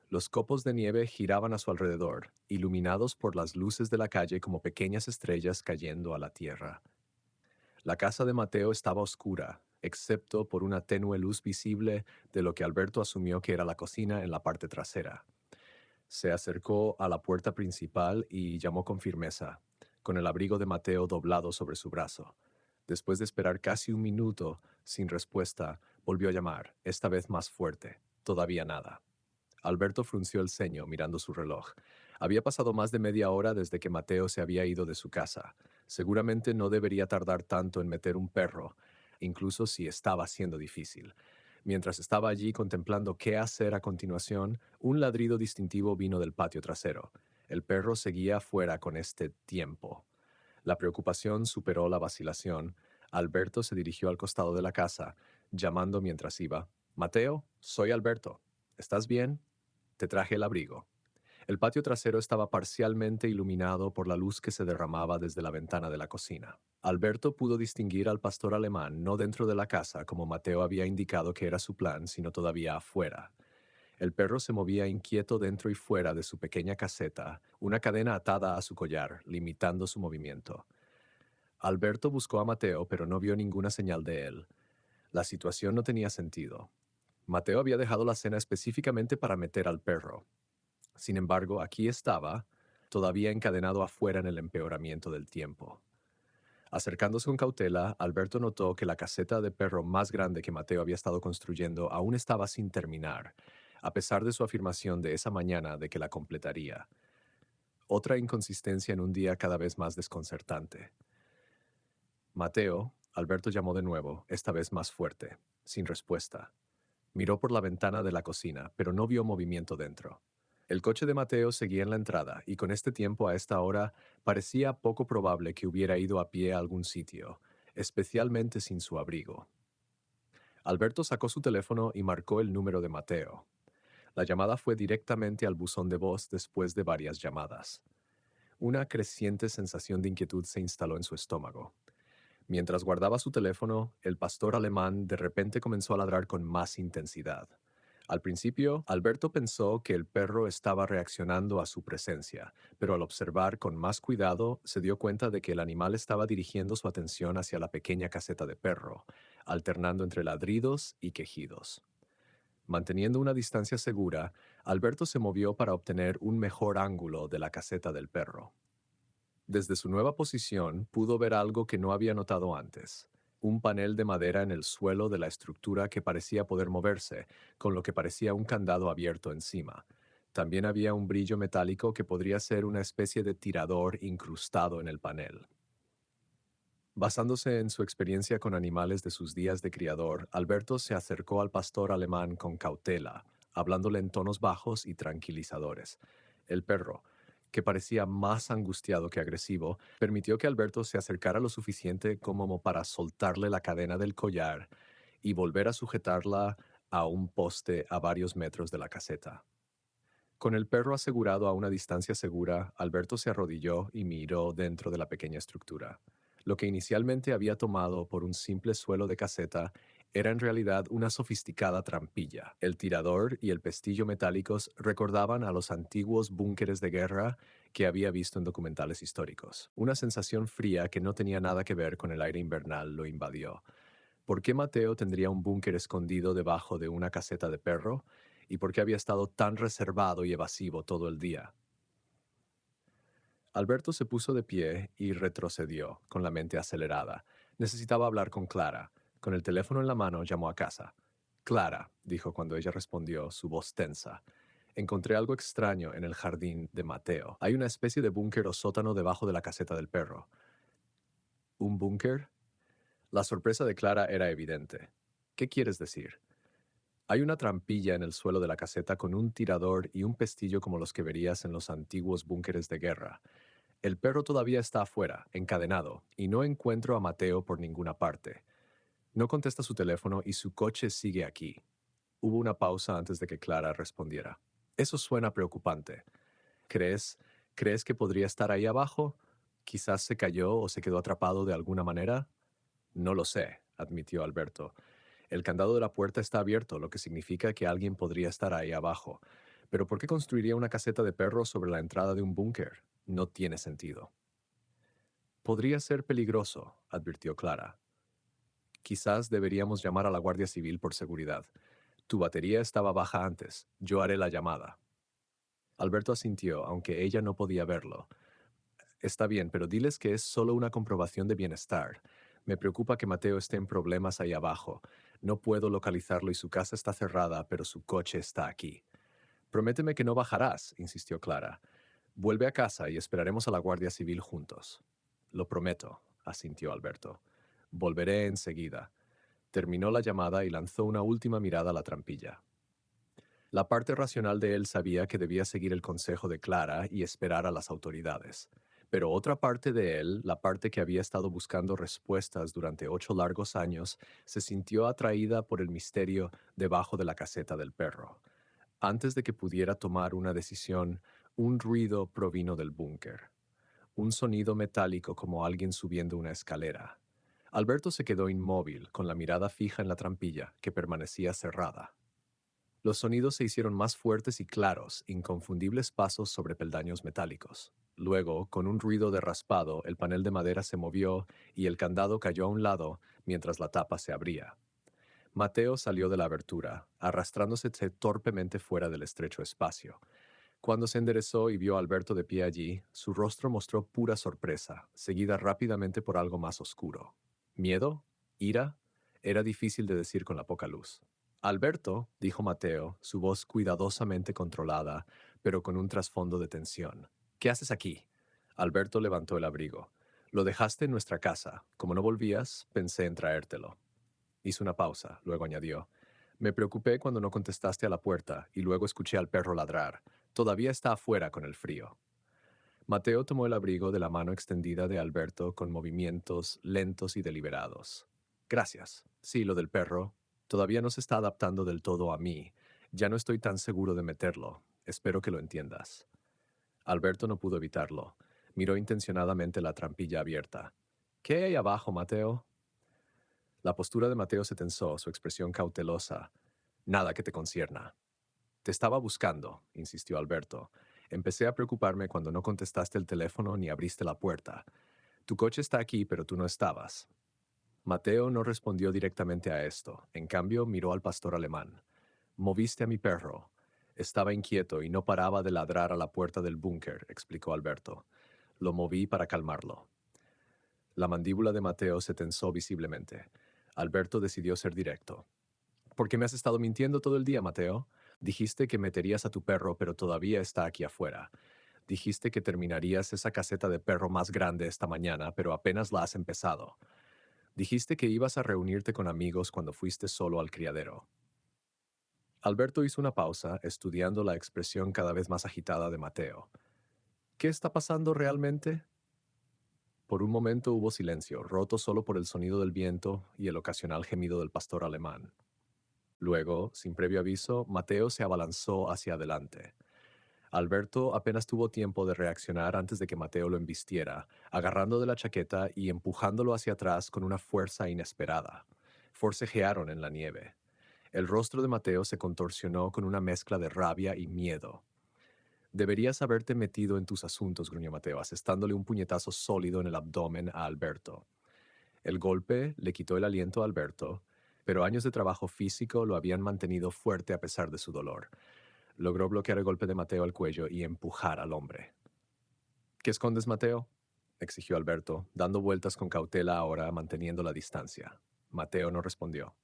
Los copos de nieve giraban a su alrededor, iluminados por las luces de la calle como pequeñas estrellas cayendo a la tierra. La casa de Mateo estaba oscura, excepto por una tenue luz visible de lo que Alberto asumió que era la cocina en la parte trasera. Se acercó a la puerta principal y llamó con firmeza, con el abrigo de Mateo doblado sobre su brazo. Después de esperar casi un minuto, sin respuesta, volvió a llamar, esta vez más fuerte. Todavía nada. Alberto frunció el ceño mirando su reloj. Había pasado más de media hora desde que Mateo se había ido de su casa. Seguramente no debería tardar tanto en meter un perro, incluso si estaba siendo difícil. Mientras estaba allí contemplando qué hacer a continuación, un ladrido distintivo vino del patio trasero. El perro seguía afuera con este tiempo. La preocupación superó la vacilación. Alberto se dirigió al costado de la casa, llamando mientras iba. Mateo, soy Alberto. ¿Estás bien? Te traje el abrigo. El patio trasero estaba parcialmente iluminado por la luz que se derramaba desde la ventana de la cocina. Alberto pudo distinguir al pastor alemán no dentro de la casa, como Mateo había indicado que era su plan, sino todavía afuera. El perro se movía inquieto dentro y fuera de su pequeña caseta, una cadena atada a su collar, limitando su movimiento. Alberto buscó a Mateo, pero no vio ninguna señal de él. La situación no tenía sentido. Mateo había dejado la cena específicamente para meter al perro. Sin embargo, aquí estaba, todavía encadenado afuera en el empeoramiento del tiempo. Acercándose con cautela, Alberto notó que la caseta de perro más grande que Mateo había estado construyendo aún estaba sin terminar, a pesar de su afirmación de esa mañana de que la completaría. Otra inconsistencia en un día cada vez más desconcertante. Mateo, Alberto llamó de nuevo, esta vez más fuerte, sin respuesta. Miró por la ventana de la cocina, pero no vio movimiento dentro. El coche de Mateo seguía en la entrada, y con este tiempo a esta hora parecía poco probable que hubiera ido a pie a algún sitio, especialmente sin su abrigo. Alberto sacó su teléfono y marcó el número de Mateo. La llamada fue directamente al buzón de voz después de varias llamadas. Una creciente sensación de inquietud se instaló en su estómago. Mientras guardaba su teléfono, el pastor alemán de repente comenzó a ladrar con más intensidad. Al principio, Alberto pensó que el perro estaba reaccionando a su presencia, pero al observar con más cuidado, se dio cuenta de que el animal estaba dirigiendo su atención hacia la pequeña caseta de perro, alternando entre ladridos y quejidos. Manteniendo una distancia segura, Alberto se movió para obtener un mejor ángulo de la caseta del perro. Desde su nueva posición pudo ver algo que no había notado antes: un panel de madera en el suelo de la estructura que parecía poder moverse, con lo que parecía un candado abierto encima. También había un brillo metálico que podría ser una especie de tirador incrustado en el panel. Basándose en su experiencia con animales de sus días de criador, Alberto se acercó al pastor alemán con cautela, hablándole en tonos bajos y tranquilizadores. El perro, que parecía más angustiado que agresivo, permitió que Alberto se acercara lo suficiente como para soltarle la cadena del collar y volver a sujetarla a un poste a varios metros de la caseta. Con el perro asegurado a una distancia segura, Alberto se arrodilló y miró dentro de la pequeña estructura. Lo que inicialmente había tomado por un simple suelo de caseta era en realidad una sofisticada trampilla. El tirador y el pestillo metálicos recordaban a los antiguos búnkeres de guerra que había visto en documentales históricos. Una sensación fría que no tenía nada que ver con el aire invernal lo invadió. ¿Por qué Mateo tendría un búnker escondido debajo de una caseta de perro? ¿Y por qué había estado tan reservado y evasivo todo el día? Alberto se puso de pie y retrocedió, con la mente acelerada. Necesitaba hablar con Clara. Con el teléfono en la mano, llamó a casa. Clara, dijo cuando ella respondió, su voz tensa. Encontré algo extraño en el jardín de Mateo. Hay una especie de búnker o sótano debajo de la caseta del perro. ¿Un búnker? La sorpresa de Clara era evidente. ¿Qué quieres decir? Hay una trampilla en el suelo de la caseta con un tirador y un pestillo como los que verías en los antiguos búnkeres de guerra. El perro todavía está afuera, encadenado, y no encuentro a Mateo por ninguna parte. No contesta su teléfono y su coche sigue aquí. Hubo una pausa antes de que Clara respondiera. Eso suena preocupante. ¿Crees, crees que podría estar ahí abajo? ¿Quizás se cayó o se quedó atrapado de alguna manera? No lo sé, admitió Alberto. El candado de la puerta está abierto, lo que significa que alguien podría estar ahí abajo. Pero ¿por qué construiría una caseta de perros sobre la entrada de un búnker? No tiene sentido. Podría ser peligroso, advirtió Clara. Quizás deberíamos llamar a la Guardia Civil por seguridad. Tu batería estaba baja antes. Yo haré la llamada. Alberto asintió, aunque ella no podía verlo. Está bien, pero diles que es solo una comprobación de bienestar. Me preocupa que Mateo esté en problemas ahí abajo. No puedo localizarlo y su casa está cerrada, pero su coche está aquí. Prométeme que no bajarás, insistió Clara. Vuelve a casa y esperaremos a la Guardia Civil juntos. Lo prometo, asintió Alberto. Volveré enseguida. Terminó la llamada y lanzó una última mirada a la trampilla. La parte racional de él sabía que debía seguir el consejo de Clara y esperar a las autoridades. Pero otra parte de él, la parte que había estado buscando respuestas durante 8 largos años, se sintió atraída por el misterio debajo de la caseta del perro. Antes de que pudiera tomar una decisión, un ruido provino del búnker. Un sonido metálico como alguien subiendo una escalera. Alberto se quedó inmóvil, con la mirada fija en la trampilla, que permanecía cerrada. Los sonidos se hicieron más fuertes y claros, inconfundibles pasos sobre peldaños metálicos. Luego, con un ruido de raspado, el panel de madera se movió y el candado cayó a un lado mientras la tapa se abría. Mateo salió de la abertura, arrastrándose torpemente fuera del estrecho espacio. Cuando se enderezó y vio a Alberto de pie allí, su rostro mostró pura sorpresa, seguida rápidamente por algo más oscuro. ¿Miedo? ¿Ira? Era difícil de decir con la poca luz. Alberto, dijo Mateo, su voz cuidadosamente controlada, pero con un trasfondo de tensión. ¿Qué haces aquí? Alberto levantó el abrigo. Lo dejaste en nuestra casa. Como no volvías, pensé en traértelo. Hizo una pausa, luego añadió. Me preocupé cuando no contestaste a la puerta y luego escuché al perro ladrar. Todavía está afuera con el frío. Mateo tomó el abrigo de la mano extendida de Alberto con movimientos lentos y deliberados. Gracias. Sí, lo del perro. Todavía no se está adaptando del todo a mí. Ya no estoy tan seguro de meterlo. Espero que lo entiendas. Alberto no pudo evitarlo. Miró intencionadamente la trampilla abierta. ¿Qué hay abajo, Mateo? La postura de Mateo se tensó, su expresión cautelosa. Nada que te concierna. Te estaba buscando, insistió Alberto. Empecé a preocuparme cuando no contestaste el teléfono ni abriste la puerta. Tu coche está aquí, pero tú no estabas. Mateo no respondió directamente a esto. En cambio, miró al pastor alemán. Moviste a mi perro. Estaba inquieto y no paraba de ladrar a la puerta del búnker, explicó Alberto. Lo moví para calmarlo. La mandíbula de Mateo se tensó visiblemente. Alberto decidió ser directo. ¿Por qué me has estado mintiendo todo el día, Mateo? Dijiste que meterías a tu perro, pero todavía está aquí afuera. Dijiste que terminarías esa caseta de perro más grande esta mañana, pero apenas la has empezado. Dijiste que ibas a reunirte con amigos cuando fuiste solo al criadero. Alberto hizo una pausa, estudiando la expresión cada vez más agitada de Mateo. ¿Qué está pasando realmente? Por un momento hubo silencio, roto solo por el sonido del viento y el ocasional gemido del pastor alemán. Luego, sin previo aviso, Mateo se abalanzó hacia adelante. Alberto apenas tuvo tiempo de reaccionar antes de que Mateo lo embistiera, agarrando de la chaqueta y empujándolo hacia atrás con una fuerza inesperada. Forcejearon en la nieve. El rostro de Mateo se contorsionó con una mezcla de rabia y miedo. Deberías haberte metido en tus asuntos, gruñó Mateo, asestándole un puñetazo sólido en el abdomen a Alberto. El golpe le quitó el aliento a Alberto, pero años de trabajo físico lo habían mantenido fuerte a pesar de su dolor. Logró bloquear el golpe de Mateo al cuello y empujar al hombre. ¿Qué escondes, Mateo?, exigió Alberto, dando vueltas con cautela ahora, manteniendo la distancia. Mateo no respondió.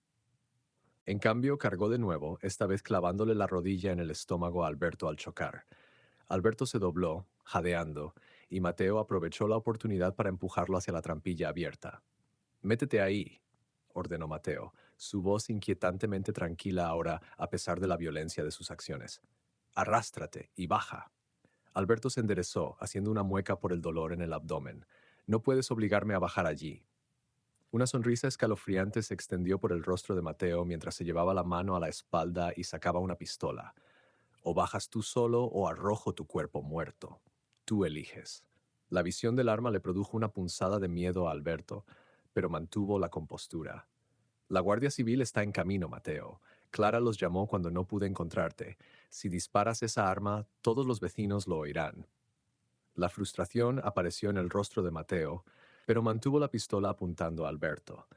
En cambio, cargó de nuevo, esta vez clavándole la rodilla en el estómago a Alberto al chocar. Alberto se dobló, jadeando, y Mateo aprovechó la oportunidad para empujarlo hacia la trampilla abierta. «Métete ahí», ordenó Mateo, su voz inquietantemente tranquila ahora a pesar de la violencia de sus acciones. «Arrástrate y baja». Alberto se enderezó, haciendo una mueca por el dolor en el abdomen. «No puedes obligarme a bajar allí». Una sonrisa escalofriante se extendió por el rostro de Mateo mientras se llevaba la mano a la espalda y sacaba una pistola. «O bajas tú solo o arrojo tu cuerpo muerto. Tú eliges». La visión del arma le produjo una punzada de miedo a Alberto, pero mantuvo la compostura. «La Guardia Civil está en camino, Mateo. Clara los llamó cuando no pude encontrarte. Si disparas esa arma, todos los vecinos lo oirán». La frustración apareció en el rostro de Mateo, pero mantuvo la pistola apuntando a Alberto.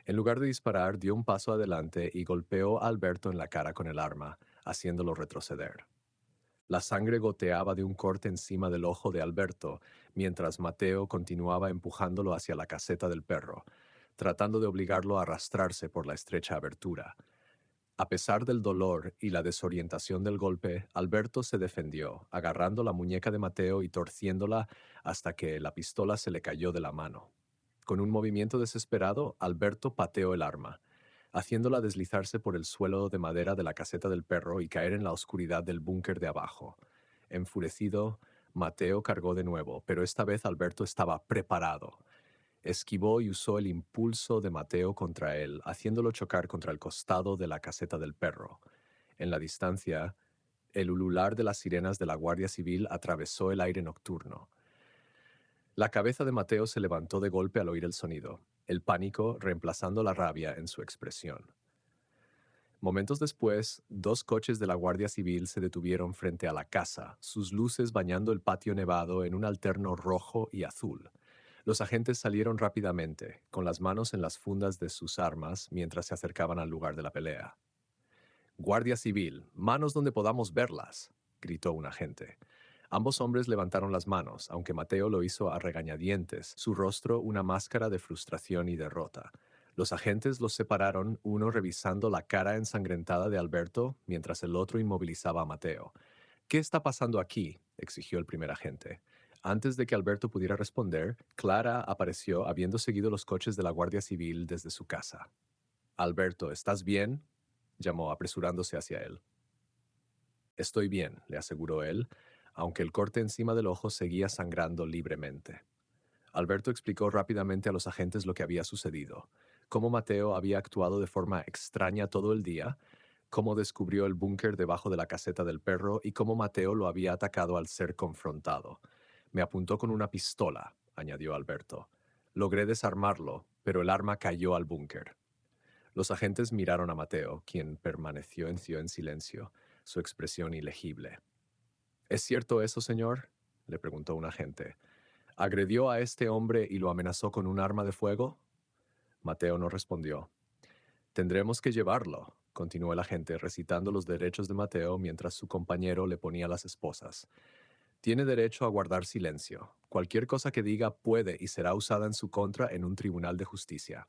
En lugar de disparar, dio un paso adelante y golpeó a Alberto en la cara con el arma, haciéndolo retroceder. La sangre goteaba de un corte encima del ojo de Alberto, mientras Mateo continuaba empujándolo hacia la caseta del perro, tratando de obligarlo a arrastrarse por la estrecha abertura. A pesar del dolor y la desorientación del golpe, Alberto se defendió, agarrando la muñeca de Mateo y torciéndola hasta que la pistola se le cayó de la mano. Con un movimiento desesperado, Alberto pateó el arma, haciéndola deslizarse por el suelo de madera de la caseta del perro y caer en la oscuridad del búnker de abajo. Enfurecido, Mateo cargó de nuevo, pero esta vez Alberto estaba preparado. Esquivó y usó el impulso de Mateo contra él, haciéndolo chocar contra el costado de la caseta del perro. En la distancia, el ulular de las sirenas de la Guardia Civil atravesó el aire nocturno. La cabeza de Mateo se levantó de golpe al oír el sonido, el pánico reemplazando la rabia en su expresión. Momentos después, dos coches de la Guardia Civil se detuvieron frente a la casa, sus luces bañando el patio nevado en un alterno rojo y azul. Los agentes salieron rápidamente, con las manos en las fundas de sus armas mientras se acercaban al lugar de la pelea. «Guardia Civil, manos donde podamos verlas», gritó un agente. Ambos hombres levantaron las manos, aunque Mateo lo hizo a regañadientes, su rostro una máscara de frustración y derrota. Los agentes los separaron, uno revisando la cara ensangrentada de Alberto, mientras el otro inmovilizaba a Mateo. «¿Qué está pasando aquí?», exigió el primer agente. Antes de que Alberto pudiera responder, Clara apareció habiendo seguido los coches de la Guardia Civil desde su casa. «Alberto, ¿estás bien?», llamó apresurándose hacia él. «Estoy bien», le aseguró él, aunque el corte encima del ojo seguía sangrando libremente. Alberto explicó rápidamente a los agentes lo que había sucedido, cómo Mateo había actuado de forma extraña todo el día, cómo descubrió el búnker debajo de la caseta del perro y cómo Mateo lo había atacado al ser confrontado. «Me apuntó con una pistola», añadió Alberto. «Logré desarmarlo, pero el arma cayó al búnker». Los agentes miraron a Mateo, quien permaneció en silencio, su expresión ilegible. ¿Es cierto eso, señor?, le preguntó un agente. ¿Agredió a este hombre y lo amenazó con un arma de fuego? Mateo no respondió. Tendremos que llevarlo, continuó el agente recitando los derechos de Mateo mientras su compañero le ponía las esposas. Tiene derecho a guardar silencio. Cualquier cosa que diga puede y será usada en su contra en un tribunal de justicia.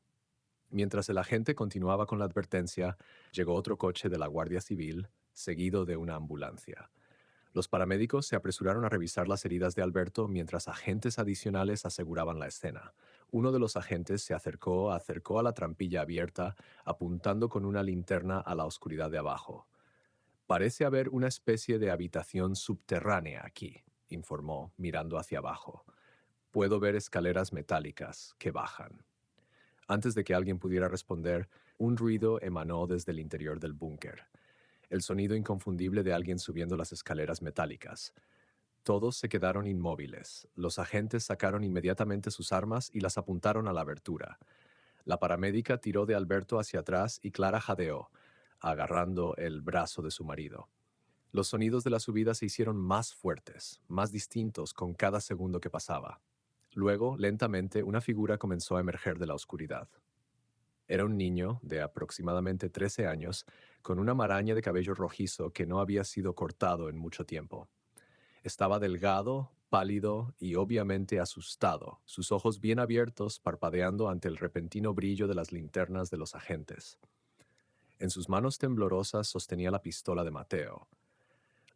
Mientras el agente continuaba con la advertencia, llegó otro coche de la Guardia Civil, seguido de una ambulancia. Los paramédicos se apresuraron a revisar las heridas de Alberto mientras agentes adicionales aseguraban la escena. Uno de los agentes se acercó a la trampilla abierta, apuntando con una linterna a la oscuridad de abajo. Parece haber una especie de habitación subterránea aquí, informó, mirando hacia abajo. Puedo ver escaleras metálicas que bajan. Antes de que alguien pudiera responder, un ruido emanó desde el interior del búnker. El sonido inconfundible de alguien subiendo las escaleras metálicas. Todos se quedaron inmóviles. Los agentes sacaron inmediatamente sus armas y las apuntaron a la abertura. La paramédica tiró de Alberto hacia atrás y Clara jadeó, agarrando el brazo de su marido. Los sonidos de la subida se hicieron más fuertes, más distintos con cada segundo que pasaba. Luego, lentamente, una figura comenzó a emerger de la oscuridad. Era un niño de aproximadamente 13 años, con una maraña de cabello rojizo que no había sido cortado en mucho tiempo. Estaba delgado, pálido y obviamente asustado, sus ojos bien abiertos parpadeando ante el repentino brillo de las linternas de los agentes. En sus manos temblorosas sostenía la pistola de Mateo.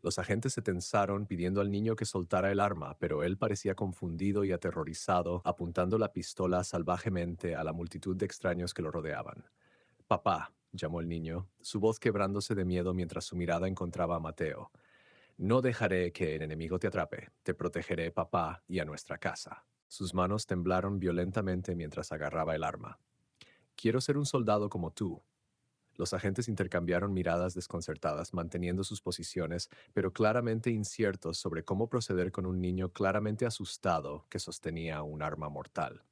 Los agentes se tensaron pidiendo al niño que soltara el arma, pero él parecía confundido y aterrorizado, apuntando la pistola salvajemente a la multitud de extraños que lo rodeaban. «Papá», llamó el niño, su voz quebrándose de miedo mientras su mirada encontraba a Mateo. «No dejaré que el enemigo te atrape. Te protegeré, papá, y a nuestra casa». Sus manos temblaron violentamente mientras agarraba el arma. «Quiero ser un soldado como tú». Los agentes intercambiaron miradas desconcertadas, manteniendo sus posiciones, pero claramente inciertos sobre cómo proceder con un niño claramente asustado que sostenía un arma mortal.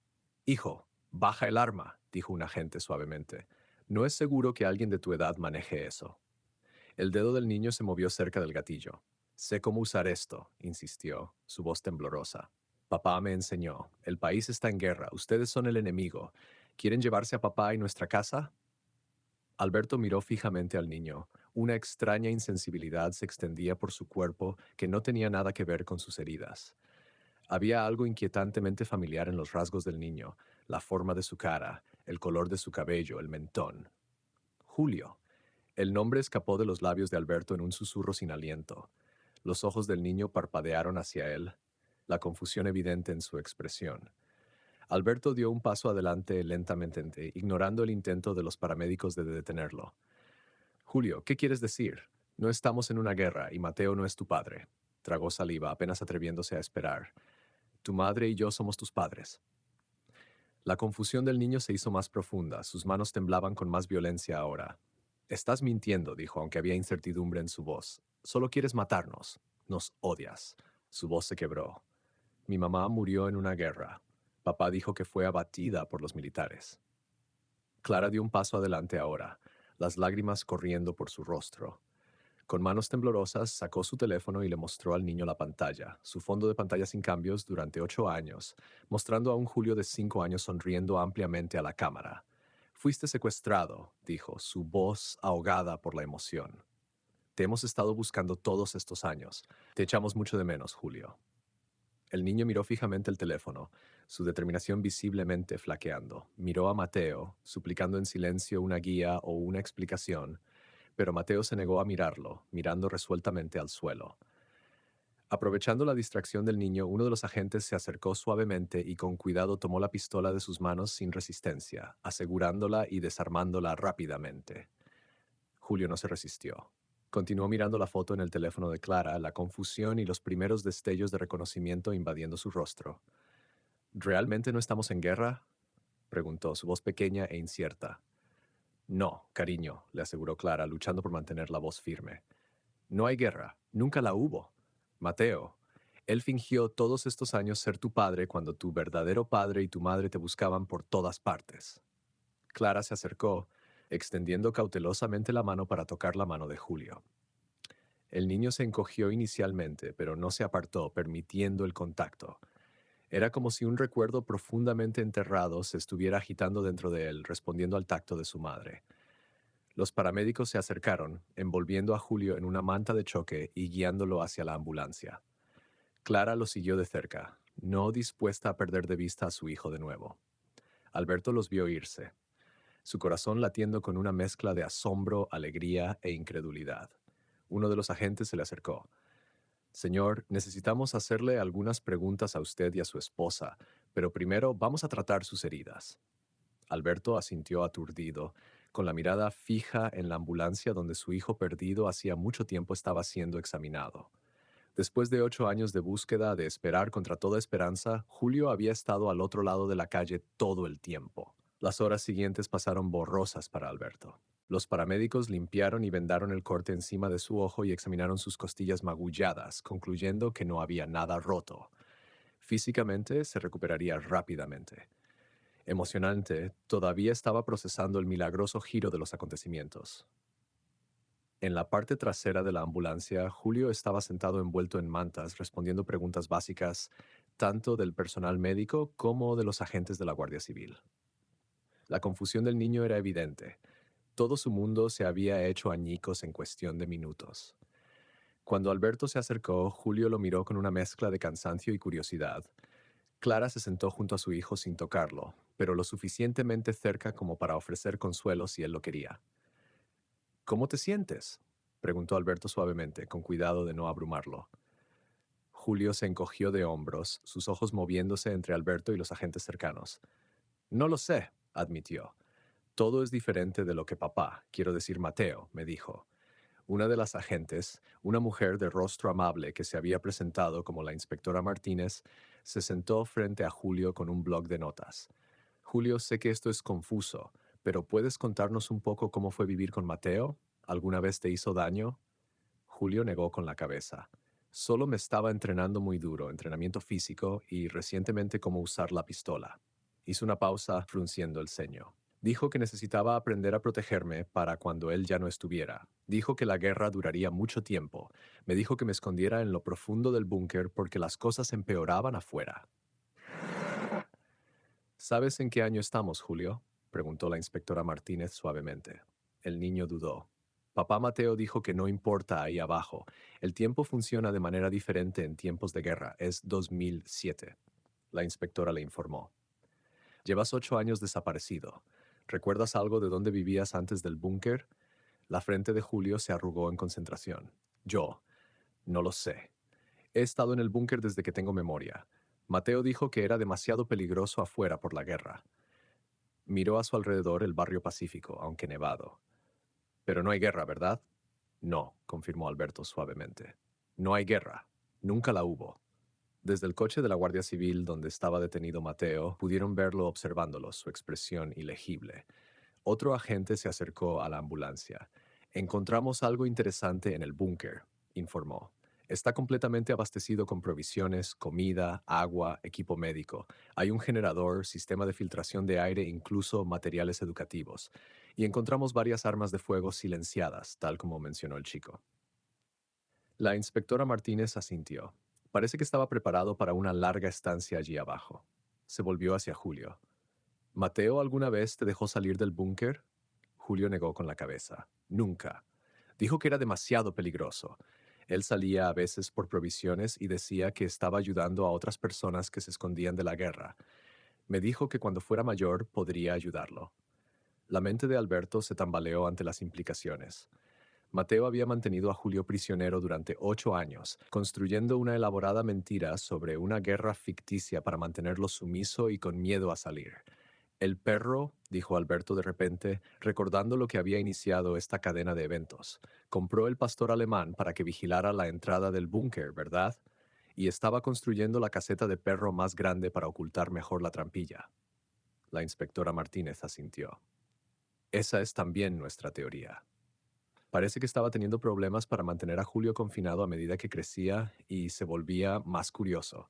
«Hijo, baja el arma», dijo un agente suavemente. «No es seguro que alguien de tu edad maneje eso». El dedo del niño se movió cerca del gatillo. «Sé cómo usar esto», insistió, su voz temblorosa. «Papá me enseñó. El país está en guerra. Ustedes son el enemigo. ¿Quieren llevarse a papá y nuestra casa?» Alberto miró fijamente al niño. Una extraña insensibilidad se extendía por su cuerpo que no tenía nada que ver con sus heridas. Había algo inquietantemente familiar en los rasgos del niño, la forma de su cara, el color de su cabello, el mentón. Julio. El nombre escapó de los labios de Alberto en un susurro sin aliento. Los ojos del niño parpadearon hacia él, la confusión evidente en su expresión. Alberto dio un paso adelante lentamente, ignorando el intento de los paramédicos de detenerlo. «Julio, ¿qué quieres decir? No estamos en una guerra y Mateo no es tu padre». Tragó saliva, apenas atreviéndose a esperar. «Tu madre y yo somos tus padres». La confusión del niño se hizo más profunda, sus manos temblaban con más violencia ahora. «Estás mintiendo», dijo, aunque había incertidumbre en su voz. «Solo quieres matarnos. Nos odias». Su voz se quebró. «Mi mamá murió en una guerra. Papá dijo que fue abatida por los militares». Clara dio un paso adelante ahora, las lágrimas corriendo por su rostro. Con manos temblorosas sacó su teléfono y le mostró al niño la pantalla, su fondo de pantalla sin cambios durante 8 años, mostrando a un Julio de 5 años sonriendo ampliamente a la cámara. «Fuiste secuestrado», dijo, su voz ahogada por la emoción. «Te hemos estado buscando todos estos años. Te echamos mucho de menos, Julio». El niño miró fijamente el teléfono, su determinación visiblemente flaqueando. Miró a Mateo, suplicando en silencio una guía o una explicación, pero Mateo se negó a mirarlo, mirando resueltamente al suelo. Aprovechando la distracción del niño, uno de los agentes se acercó suavemente y con cuidado tomó la pistola de sus manos sin resistencia, asegurándola y desarmándola rápidamente. Julio no se resistió. Continuó mirando la foto en el teléfono de Clara, la confusión y los primeros destellos de reconocimiento invadiendo su rostro. «¿Realmente no estamos en guerra?», preguntó, su voz pequeña e incierta. «No, cariño», le aseguró Clara, luchando por mantener la voz firme. «No hay guerra. Nunca la hubo. Mateo, él fingió todos estos años ser tu padre cuando tu verdadero padre y tu madre te buscaban por todas partes». Clara se acercó, extendiendo cautelosamente la mano para tocar la mano de Julio. El niño se encogió inicialmente, pero no se apartó, permitiendo el contacto. Era como si un recuerdo profundamente enterrado se estuviera agitando dentro de él, respondiendo al tacto de su madre. Los paramédicos se acercaron, envolviendo a Julio en una manta de choque y guiándolo hacia la ambulancia. Clara lo siguió de cerca, no dispuesta a perder de vista a su hijo de nuevo. Alberto los vio irse, su corazón latiendo con una mezcla de asombro, alegría e incredulidad. Uno de los agentes se le acercó. Señor, necesitamos hacerle algunas preguntas a usted y a su esposa, pero primero vamos a tratar sus heridas. Alberto asintió aturdido, con la mirada fija en la ambulancia donde su hijo perdido hacía mucho tiempo estaba siendo examinado. Después de 8 años de búsqueda, de esperar contra toda esperanza, Julio había estado al otro lado de la calle todo el tiempo. Las horas siguientes pasaron borrosas para Alberto. Los paramédicos limpiaron y vendaron el corte encima de su ojo y examinaron sus costillas magulladas, concluyendo que no había nada roto. Físicamente se recuperaría rápidamente. Emocionante, todavía estaba procesando el milagroso giro de los acontecimientos. En la parte trasera de la ambulancia, Julio estaba sentado envuelto en mantas, respondiendo preguntas básicas tanto del personal médico como de los agentes de la Guardia Civil. La confusión del niño era evidente. Todo su mundo se había hecho añicos en cuestión de minutos. Cuando Alberto se acercó, Julio lo miró con una mezcla de cansancio y curiosidad. Clara se sentó junto a su hijo sin tocarlo, pero lo suficientemente cerca como para ofrecer consuelo si él lo quería. ¿Cómo te sientes?, preguntó Alberto suavemente, con cuidado de no abrumarlo. Julio se encogió de hombros, sus ojos moviéndose entre Alberto y los agentes cercanos. No lo sé, admitió. Todo es diferente de lo que papá, quiero decir Mateo, me dijo. Una de las agentes, una mujer de rostro amable que se había presentado como la inspectora Martínez, se sentó frente a Julio con un bloc de notas. Julio, sé que esto es confuso, pero ¿puedes contarnos un poco cómo fue vivir con Mateo? ¿Alguna vez te hizo daño? Julio negó con la cabeza. Solo me estaba entrenando muy duro, entrenamiento físico y recientemente cómo usar la pistola. Hizo una pausa, frunciendo el ceño. Dijo que necesitaba aprender a protegerme para cuando él ya no estuviera. Dijo que la guerra duraría mucho tiempo. Me dijo que me escondiera en lo profundo del búnker porque las cosas empeoraban afuera. ¿Sabes en qué año estamos, Julio?, preguntó la inspectora Martínez suavemente. El niño dudó. Papá Mateo dijo que no importa ahí abajo. El tiempo funciona de manera diferente en tiempos de guerra. Es 2007. La inspectora le informó. Llevas 8 años desaparecido. ¿Recuerdas algo de dónde vivías antes del búnker? La frente de Julio se arrugó en concentración. Yo. No lo sé. He estado en el búnker desde que tengo memoria. Mateo dijo que era demasiado peligroso afuera por la guerra. Miró a su alrededor el barrio pacífico, aunque nevado. Pero no hay guerra, ¿verdad? No, confirmó Alberto suavemente. No hay guerra. Nunca la hubo. Desde el coche de la Guardia Civil donde estaba detenido Mateo, pudieron verlo observándolos, su expresión ilegible. Otro agente se acercó a la ambulancia. Encontramos algo interesante en el búnker, informó. Está completamente abastecido con provisiones, comida, agua, equipo médico. Hay un generador, sistema de filtración de aire, incluso materiales educativos. Y encontramos varias armas de fuego silenciadas, tal como mencionó el chico. La inspectora Martínez asintió. Parece que estaba preparado para una larga estancia allí abajo. Se volvió hacia Julio. ¿Mateo alguna vez te dejó salir del búnker? Julio negó con la cabeza. Nunca. Dijo que era demasiado peligroso. Él salía a veces por provisiones y decía que estaba ayudando a otras personas que se escondían de la guerra. Me dijo que cuando fuera mayor podría ayudarlo. La mente de Alberto se tambaleó ante las implicaciones. Mateo había mantenido a Julio prisionero durante 8 años, construyendo una elaborada mentira sobre una guerra ficticia para mantenerlo sumiso y con miedo a salir. El perro, dijo Alberto de repente, recordando lo que había iniciado esta cadena de eventos, compró el pastor alemán para que vigilara la entrada del búnker, ¿verdad? Y estaba construyendo la caseta de perro más grande para ocultar mejor la trampilla. La inspectora Martínez asintió. Esa es también nuestra teoría. Parece que estaba teniendo problemas para mantener a Julio confinado a medida que crecía y se volvía más curioso.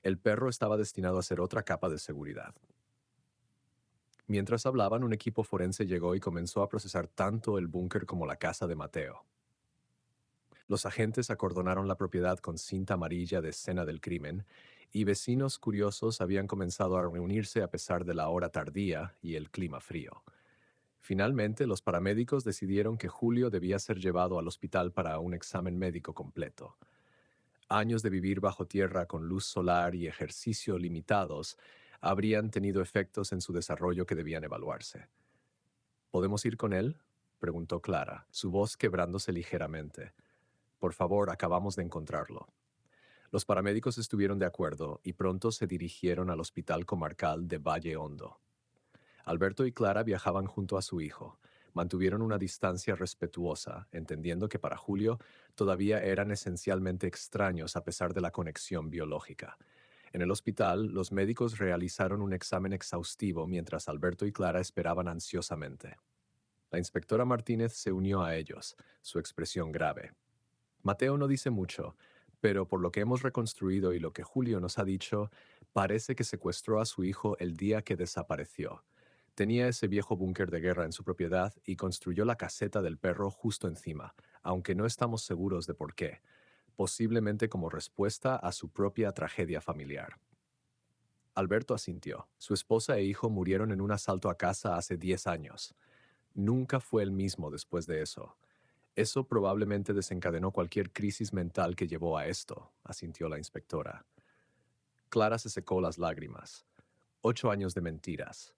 El perro estaba destinado a ser otra capa de seguridad. Mientras hablaban, un equipo forense llegó y comenzó a procesar tanto el búnker como la casa de Mateo. Los agentes acordonaron la propiedad con cinta amarilla de escena del crimen, y vecinos curiosos habían comenzado a reunirse a pesar de la hora tardía y el clima frío. Finalmente, los paramédicos decidieron que Julio debía ser llevado al hospital para un examen médico completo. Años de vivir bajo tierra con luz solar y ejercicio limitados habrían tenido efectos en su desarrollo que debían evaluarse. ¿Podemos ir con él?, preguntó Clara, su voz quebrándose ligeramente. Por favor, acabamos de encontrarlo. Los paramédicos estuvieron de acuerdo y pronto se dirigieron al hospital comarcal de Valle Hondo. Alberto y Clara viajaban junto a su hijo. Mantuvieron una distancia respetuosa, entendiendo que para Julio todavía eran esencialmente extraños a pesar de la conexión biológica. En el hospital, los médicos realizaron un examen exhaustivo mientras Alberto y Clara esperaban ansiosamente. La inspectora Martínez se unió a ellos, su expresión grave. Mateo no dice mucho, pero por lo que hemos reconstruido y lo que Julio nos ha dicho, parece que secuestró a su hijo el día que desapareció. Tenía ese viejo búnker de guerra en su propiedad y construyó la caseta del perro justo encima, aunque no estamos seguros de por qué, posiblemente como respuesta a su propia tragedia familiar. Alberto asintió. Su esposa e hijo murieron en un asalto a casa hace 10 años. Nunca fue el mismo después de eso. Eso probablemente desencadenó cualquier crisis mental que llevó a esto, asintió la inspectora. Clara se secó las lágrimas. 8 años de mentiras.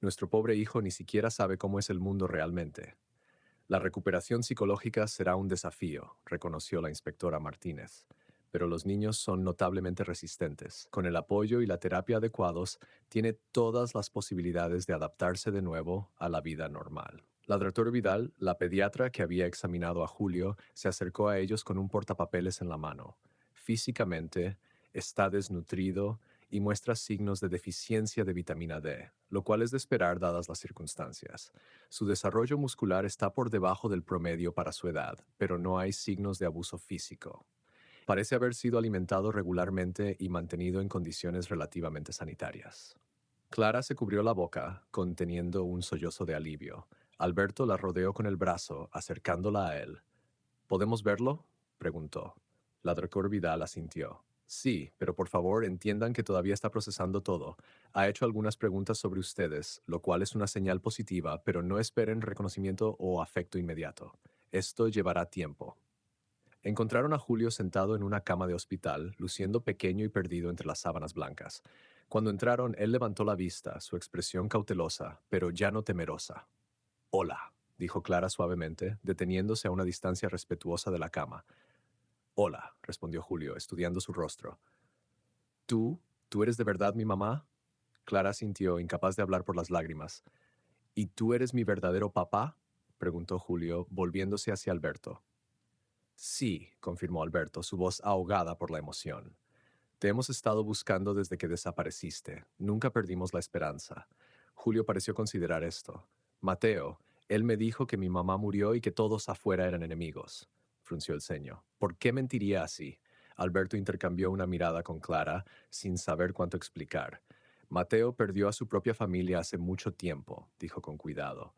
Nuestro pobre hijo ni siquiera sabe cómo es el mundo realmente. La recuperación psicológica será un desafío, reconoció la inspectora Martínez, pero los niños son notablemente resistentes. Con el apoyo y la terapia adecuados, tiene todas las posibilidades de adaptarse de nuevo a la vida normal. La doctora Vidal, la pediatra que había examinado a Julio, se acercó a ellos con un portapapeles en la mano. Físicamente, está desnutrido y muestra signos de deficiencia de vitamina D, lo cual es de esperar dadas las circunstancias. Su desarrollo muscular está por debajo del promedio para su edad, pero no hay signos de abuso físico. Parece haber sido alimentado regularmente y mantenido en condiciones relativamente sanitarias. Clara se cubrió la boca, conteniendo un sollozo de alivio. Alberto la rodeó con el brazo, acercándola a él. ¿Podemos verlo?, preguntó. La doctora Vidal asintió. Sí, pero por favor entiendan que todavía está procesando todo. Ha hecho algunas preguntas sobre ustedes, lo cual es una señal positiva, pero no esperen reconocimiento o afecto inmediato. Esto llevará tiempo. Encontraron a Julio sentado en una cama de hospital, luciendo pequeño y perdido entre las sábanas blancas. Cuando entraron, él levantó la vista, su expresión cautelosa, pero ya no temerosa. Hola, dijo Clara suavemente, deteniéndose a una distancia respetuosa de la cama. Hola, respondió Julio, estudiando su rostro. ¿Tú eres de verdad mi mamá? Clara sintió, incapaz de hablar por las lágrimas. ¿Y tú eres mi verdadero papá?, preguntó Julio, volviéndose hacia Alberto. Sí, confirmó Alberto, su voz ahogada por la emoción. Te hemos estado buscando desde que desapareciste. Nunca perdimos la esperanza. Julio pareció considerar esto. Mateo, él me dijo que mi mamá murió y que todos afuera eran enemigos. Frunció el ceño. ¿Por qué mentiría así? Alberto intercambió una mirada con Clara, sin saber cuánto explicar. Mateo perdió a su propia familia hace mucho tiempo, dijo con cuidado.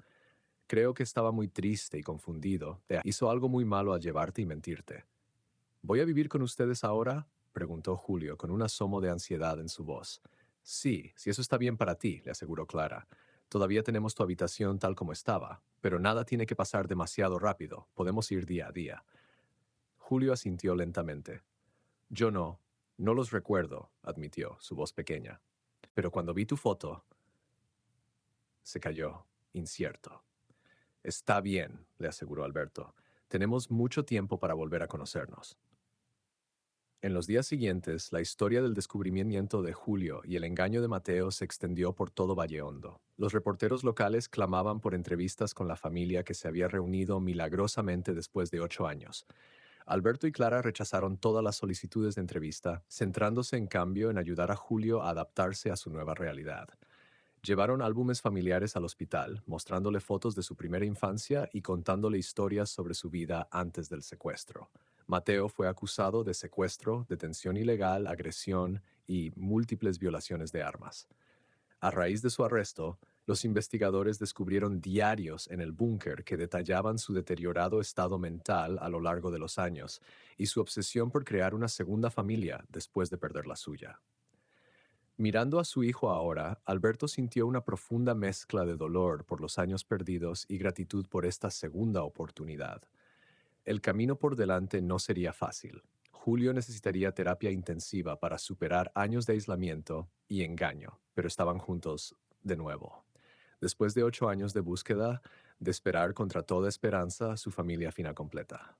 Creo que estaba muy triste y confundido. Te hizo algo muy malo al llevarte y mentirte. ¿Voy a vivir con ustedes ahora?, preguntó Julio, con un asomo de ansiedad en su voz. Sí, si eso está bien para ti, le aseguró Clara. Todavía tenemos tu habitación tal como estaba, pero nada tiene que pasar demasiado rápido. Podemos ir día a día. Julio asintió lentamente. Yo no los recuerdo, admitió, su voz pequeña. Pero cuando vi tu foto, se calló, incierto. Está bien, le aseguró Alberto. Tenemos mucho tiempo para volver a conocernos. En los días siguientes, la historia del descubrimiento de Julio y el engaño de Mateo se extendió por todo Valle Hondo. Los reporteros locales clamaban por entrevistas con la familia que se había reunido milagrosamente después de 8 años. Alberto y Clara rechazaron todas las solicitudes de entrevista, centrándose en cambio en ayudar a Julio a adaptarse a su nueva realidad. Llevaron álbumes familiares al hospital, mostrándole fotos de su primera infancia y contándole historias sobre su vida antes del secuestro. Mateo fue acusado de secuestro, detención ilegal, agresión y múltiples violaciones de armas. A raíz de su arresto, Los investigadores descubrieron diarios en el búnker que detallaban su deteriorado estado mental a lo largo de los años y su obsesión por crear una segunda familia después de perder la suya. Mirando a su hijo ahora, Alberto sintió una profunda mezcla de dolor por los años perdidos y gratitud por esta segunda oportunidad. El camino por delante no sería fácil. Julio necesitaría terapia intensiva para superar años de aislamiento y engaño, pero estaban juntos de nuevo. Después de 8 años de búsqueda, de esperar contra toda esperanza su familia final completa.